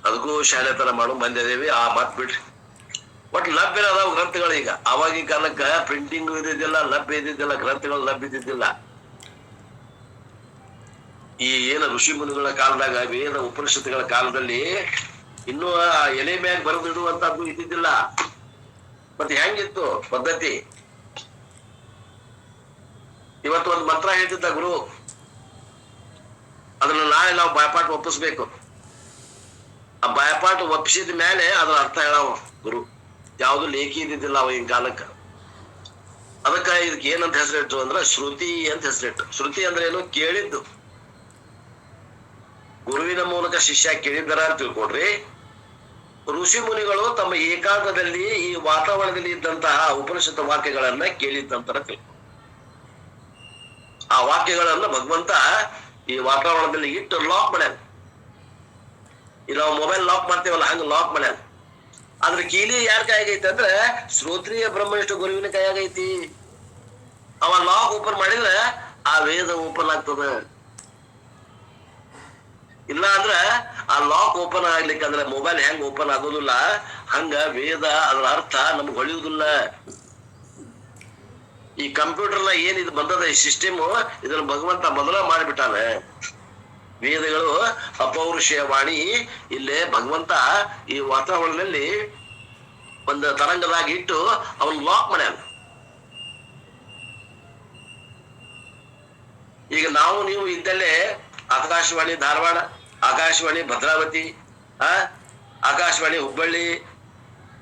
ಅದಕ್ಕೂ ಶಾಲೆ ತರ ಮಾಡು ಬಂದಿದೇವಿ. ಆ ಮಾತ್ ಬಿಡ್ರಿ, ಒಟ್ಟು ಲಭ್ಯ ಅದಾವ ಗ್ರಂಥಗಳು. ಈಗ ಅವಾಗಿನ ಕಾಲಕ್ಕ ಪ್ರಿಂಟಿಂಗ್ ಇದ್ದಿದ್ದಿಲ್ಲ, ಲಭ್ಯ ಇದ್ದಿದ್ದಿಲ್ಲ, ಗ್ರಂಥಗಳು ಲಭ್ಯ ಇದ್ದಿದ್ದಿಲ್ಲ. ಈ ಏನು ಋಷಿ ಮುನಿಗಳ ಕಾಲದಾಗ, ವೇದ ಉಪನಿಷತ್ತುಗಳ ಕಾಲದಲ್ಲಿ ಇನ್ನೂ ಎಲೆ ಮ್ಯಾಗ ಬರೆದಿಡುವಂತದ್ದು ಇದ್ದಿದ್ದಿಲ್ಲ. ಮತ್ತೆ ಹೆಂಗಿತ್ತು ಪದ್ಧತಿ? ಇವತ್ತು ಒಂದು ಮಂತ್ರ ಹೇಳ್ತಿದ್ದ ಗುರು, ಅದನ್ನ ನಾಳೆ ನಾವು ಬಾಯಪಾಠ ಒಪ್ಪಿಸ್ಬೇಕು. ಆ ಬಾಯಪಾಠ ಒಪ್ಪಿಸಿದ ಮೇಲೆ ಅದ್ರ ಅರ್ಥ ಹೇಳವ ಗುರು. ಯಾವ್ದು ಲೇಖಿ ಇದ್ದಿದ್ದಿಲ್ಲ ಅವಾಗಿನ ಕಾಲಕ್ಕ. ಅದಕ್ಕ ಇದಕ್ಕೆ ಏನಂತ ಹೆಸರಿಟ್ಟು ಅಂದ್ರ ಶ್ರುತಿ ಅಂತ ಹೆಸರಿಟ್ಟು. ಶ್ರುತಿ ಅಂದ್ರೆ ಏನು? ಕೇಳಿದ್ದು. ಗುರುವಿನ ಮೂಲಕ ಶಿಷ್ಯ ಕೇಳಿದ್ದಾರ ಅಂತ ತಿಳ್ಕೊಡ್ರಿ. ಋಷಿ ಮುನಿಗಳು ತಮ್ಮ ಏಕಾಂತದಲ್ಲಿ ಈ ವಾತಾವರಣದಲ್ಲಿ ಇದ್ದಂತಹ ಉಪನಿಷತ್ ವಾಕ್ಯಗಳನ್ನ ಕೇಳಿದ್ದಂತರ ತಿಳ್ಕೊ. ಆ ವಾಕ್ಯಗಳನ್ನ ಭಗವಂತ ಈ ವಾತಾವರಣದಲ್ಲಿ ಇಟ್ಟು ಲಾಕ್ ಮಾಡ್ಯಾನ. ಈ ನಾವು ಮೊಬೈಲ್ ಲಾಕ್ ಮಾಡ್ತೇವಲ್ಲ ಹಂಗ ಲಾಕ್ ಮಾಡ್ಯಾನ. ಅದ್ರ ಕೀಲಿ ಯಾರ ಕೈಯಾಗೈತಿ ಅಂದ್ರೆ ಶ್ರೋತ್ರಿಯ ಬ್ರಹ್ಮನಿಷ್ಠ ಗುರುವಿನ ಕೈಯಾಗೈತಿ. ಅವ ಲಾಕ್ ಓಪನ್ ಮಾಡಿದ್ರೆ ಆ ವೇದ ಓಪನ್ ಆಗ್ತದ. ಇಲ್ಲ ಅಂದ್ರ ಆ ಲಾಕ್ ಓಪನ್ ಆಗ್ಲಿಕ್ಕೆ ಅಂದ್ರೆ ಮೊಬೈಲ್ ಹೆಂಗ್ ಓಪನ್ ಆಗೋದಿಲ್ಲ, ಹಂಗ ವೇದ ಅದ್ರ ಅರ್ಥ ನಮ್ಗೆ ಹೊಳಿಯುವುದಿಲ್ಲ. ಈ ಕಂಪ್ಯೂಟರ್ ಏನ್ ಇದು ಬಂದದ ಈ ಸಿಸ್ಟಮ್, ಇದನ್ನ ಭಗವಂತ ಮೊದಲ ಮಾಡಿಬಿಟ್ಟಾನ. ವೇದಗಳು ಅಪೌರುಷೇಯ ವಾಣಿ. ಇಲ್ಲೇ ಭಗವಂತ ಈ ವಾತಾವರಣದಲ್ಲಿ ಒಂದು ತರಂಗದಾಗಿ ಇಟ್ಟು ಅವನ್ ಲಾಕ್ ಮಾಡ್ಯಾನ. ನೀವು ಇದ್ದಲ್ಲೇ ಆಕಾಶವಾಣಿ ಧಾರವಾಡ, ಆಕಾಶವಾಣಿ ಭದ್ರಾವತಿ, ಆಕಾಶವಾಣಿ ಹುಬ್ಬಳ್ಳಿ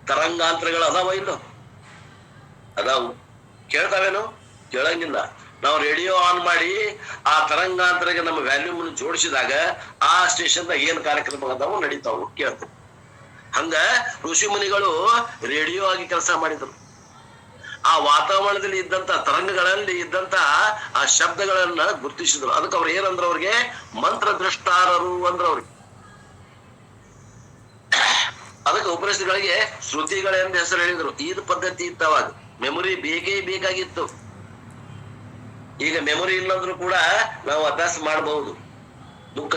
ತರಂಗಾಂತರಗಳು ಅದಾವ ಇಲ್ಲೋ? ಅದಾವು. ಕೇಳ್ತಾವೇನು? ಕೇಳಂಗಿಲ್ಲ. ನಾವು ರೇಡಿಯೋ ಆನ್ ಮಾಡಿ ಆ ತರಂಗಾಂತರಗೆ ನಮ್ಮ ವ್ಯಾಲ್ಯೂಮ್ ಜೋಡಿಸಿದಾಗ ಆ ಸ್ಟೇಷನ್ ಏನ್ ಕಾರ್ಯಕ್ರಮ ಅದಾವು ನಡೀತಾವು, ಕೇಳ್ತಾವ. ಹಂಗ ಋಷಿ ಮುನಿಗಳು ರೇಡಿಯೋ ಆಗಿ ಕೆಲಸ ಮಾಡಿದ್ರು. ಆ ವಾತಾವರಣದಲ್ಲಿ ಇದ್ದಂತ ತರಂಗಗಳಲ್ಲಿ ಇದ್ದಂತ ಆ ಶಬ್ದಗಳನ್ನ ಗುರುತಿಸಿದ್ರು. ಅದಕ್ಕೆ ಅವ್ರು ಏನಂದ್ರ ಅವ್ರಿಗೆ ಮಂತ್ರ ದೃಷ್ಟಾರರು ಅಂದ್ರ ಅವ್ರಿಗೆ. ಅದಕ್ಕೆ ಉಪನಿಷತ್ತುಗಳಿಗೆ ಶ್ರುತಿಗಳೆಂದು ಹೆಸರು ಹೇಳಿದ್ರು. ಇದು ಪದ್ಧತಿ ಇತ್ತವಾಗ. ಮೆಮೊರಿ ಬೇಕೇ ಬೇಕಾಗಿತ್ತು. ಈಗ ಮೆಮೊರಿ ಇಲ್ಲಂದ್ರೂ ಕೂಡ ನಾವು ಅಭ್ಯಾಸ ಮಾಡಬಹುದು.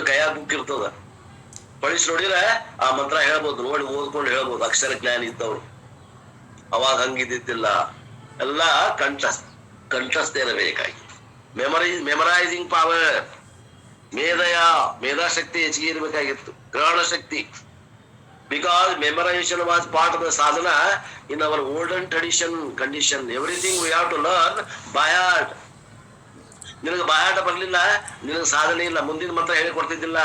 ಕೈಯಾಗ ಬುಕ್ ಇರ್ತದ, ಪಡಿಸಿ ನೋಡಿರ ಆ ಮಂತ್ರ ಹೇಳ್ಬೋದು, ನೋಡಿ ಓದ್ಕೊಂಡು ಹೇಳ್ಬೋದು. ಅಕ್ಷರ ಜ್ಞಾನ ಇದ್ದವ್ರು. ಅವಾಗ ಹಂಗಿದ್ದಿದ್ದಿಲ್ಲ. ಎಲ್ಲ ಕಂಠಸ್ಥ ಇರಬೇಕಾಗಿ. ಮೆಮರೈಸಿಂಗ್ ಪವರ್, ಮೇಧಾಶಕ್ತಿ ಹೆಚ್ಚಿಗೆ ಇರಬೇಕಾಗಿತ್ತು. ಗ್ರಹಣ ಶಕ್ತಿ. Because memorization was part of the sadhana in our olden condition. Everything we have to learn by heart. ನಿನಗೆ ಬಾಯಾಟ ಬರ್ಲಿಲ್ಲ, ನಿನಗೆ ಸಾಧನೆ ಇಲ್ಲ, ಮುಂದಿನ ಮಂತ್ರ ಹೇಳಿ ಕೊಡ್ತಿದ್ದಿಲ್ಲ.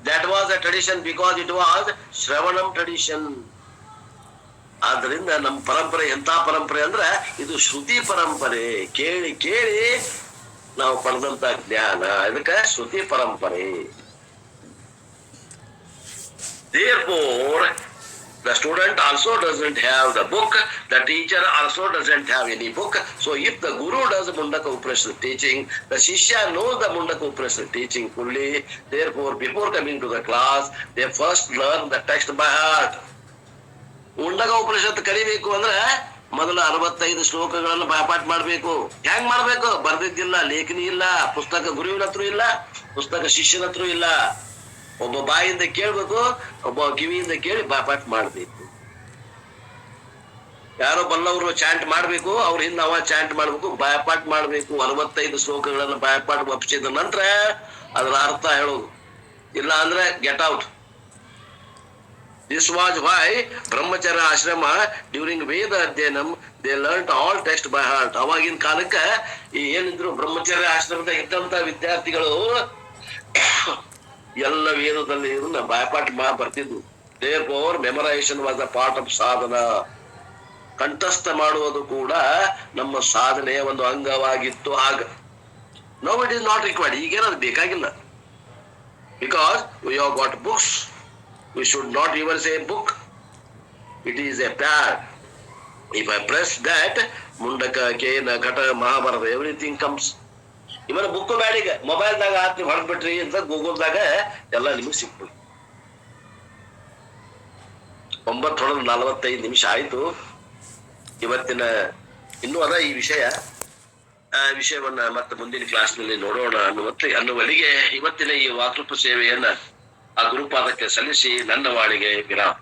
That was a tradition because it was ಶ್ರವಣಂ tradition. ಆದ್ರಿಂದ ನಮ್ಮ ಪರಂಪರೆ ಎಂತ ಪರಂಪರೆ ಅಂದ್ರೆ ಇದು ಶ್ರುತಿ ಪರಂಪರೆ. ಕೇಳಿ ಕೇಳಿ ನಾವು ಪಡೆದಂತ ಜ್ಞಾನ, ಇದಕ್ಕೆ ಶ್ರುತಿ ಪರಂಪರೆ. Therefore, the student also doesn't have the book, the teacher also doesn't have any book. So if the guru does Mundaka Upanishad teaching, the Shishya knows the Mundaka Upanishad teaching fully. Therefore, before coming to the class, they first learn the text by heart. Mundaka Upanishad ಕಲಿಬೇಕು ಅಂದ್ರೆ ಮೊದಲು 65 ಶ್ಲೋಕಗಳನ್ನು ಬಾಯ್ಪಾಠ ಮಾಡ್ಬೇಕು. ಹೆಂಗ್ ಮಾಡ್ಬೇಕು? ಬರ್ದಿದ್ದಿಲ್ಲ, ಲೇಖನಿ ಇಲ್ಲ, ಪುಸ್ತಕ ಗುರುವಿನ ಹತ್ರ ಇಲ್ಲ, ಪುಸ್ತಕ ಶಿಷ್ಯನ ಹತ್ರ ಇಲ್ಲ. ಒಬ್ಬ ಬಾಯಿಂದ ಕೇಳ್ಬೇಕು, ಒಬ್ಬ ಕಿವಿಯಿಂದ ಕೇಳಿ ಬಾಯ್ಪಾಠ ಮಾಡ್ಬೇಕು. ಯಾರೋ ಬಲ್ಲವರು ಚಾಂಟ್ ಮಾಡ್ಬೇಕು, ಅವ್ರ ಹಿಂದೆ ಅವ ಚಾಂಟ್ ಮಾಡ್ಬೇಕು, ಬಾಯ್ಪಾಠ ಮಾಡ್ಬೇಕು. 65 ಶ್ಲೋಕಗಳನ್ನು ಬಾಯ್ಪಾಠ ಒಪ್ಪಿಸಿದ ನಂತರ ಅದರ ಅರ್ಥ ಹೇಳೋದು. ಇಲ್ಲ ಅಂದ್ರೆ get out. This was why Brahmacharya Ashrama during Veda Adhyanam they learnt all text by heart. ಅವಾಗಿನ ಕಾಲಕ್ಕೆ ಏನಿದ್ರು ಬ್ರಹ್ಮಚರ್ಯ ಆಶ್ರಮದ ಇದ್ದಂತ ವಿದ್ಯಾರ್ಥಿಗಳು ಎಲ್ಲ ವೇದದಲ್ಲಿ ಇದನ್ನ ಬಾಯ್ಪಾಠ ಬರ್ತಿದ್ವು. Therefore memorization was a part of sadhana. ಕಂಠಸ್ಥ ಮಾಡುವುದು ಕೂಡ ನಮ್ಮ ಸಾಧನೆಯ ಒಂದು ಅಂಗವಾಗಿತ್ತು ಆಗ. Now it is not required. ಈಗೇನದು ಬೇಕಾಗಿಲ್ಲ. Because we have got books. We should not even say book. It is a pad. If I press that, Mundaka, Kena, Kata, Mahabharata, everything comes. Even a book ಬ್ಯಾಡ. ಈಗ ಮೊಬೈಲ್ದಾಗ ಹಾಕಿ ಹೊರಡ್ಬಿಟ್ರಿ ಅಂತ ಗೂಗಲ್ದಾಗ ಎಲ್ಲ ನಿಮಗೆ ಸಿಕ್ಬಿಡಿ. 9:45 ಆಯ್ತು. ಇವತ್ತಿನ ಇನ್ನೂ ಅದ ಈ ವಿಷಯವನ್ನ ಮತ್ತೆ ಮುಂದಿನ ಕ್ಲಾಸ್ನಲ್ಲಿ ನೋಡೋಣ ಅನ್ನುವಲ್ಲಿಗೆ ಇವತ್ತಿನ ಈ ವಾಕೃಪ ಸೇವೆಯನ್ನ ಆ ಗುರುಪಾದಕ್ಕೆ ಸಲ್ಲಿಸಿ ನನ್ನ ವಾಣಿಗೆ ವಿರಾಮ.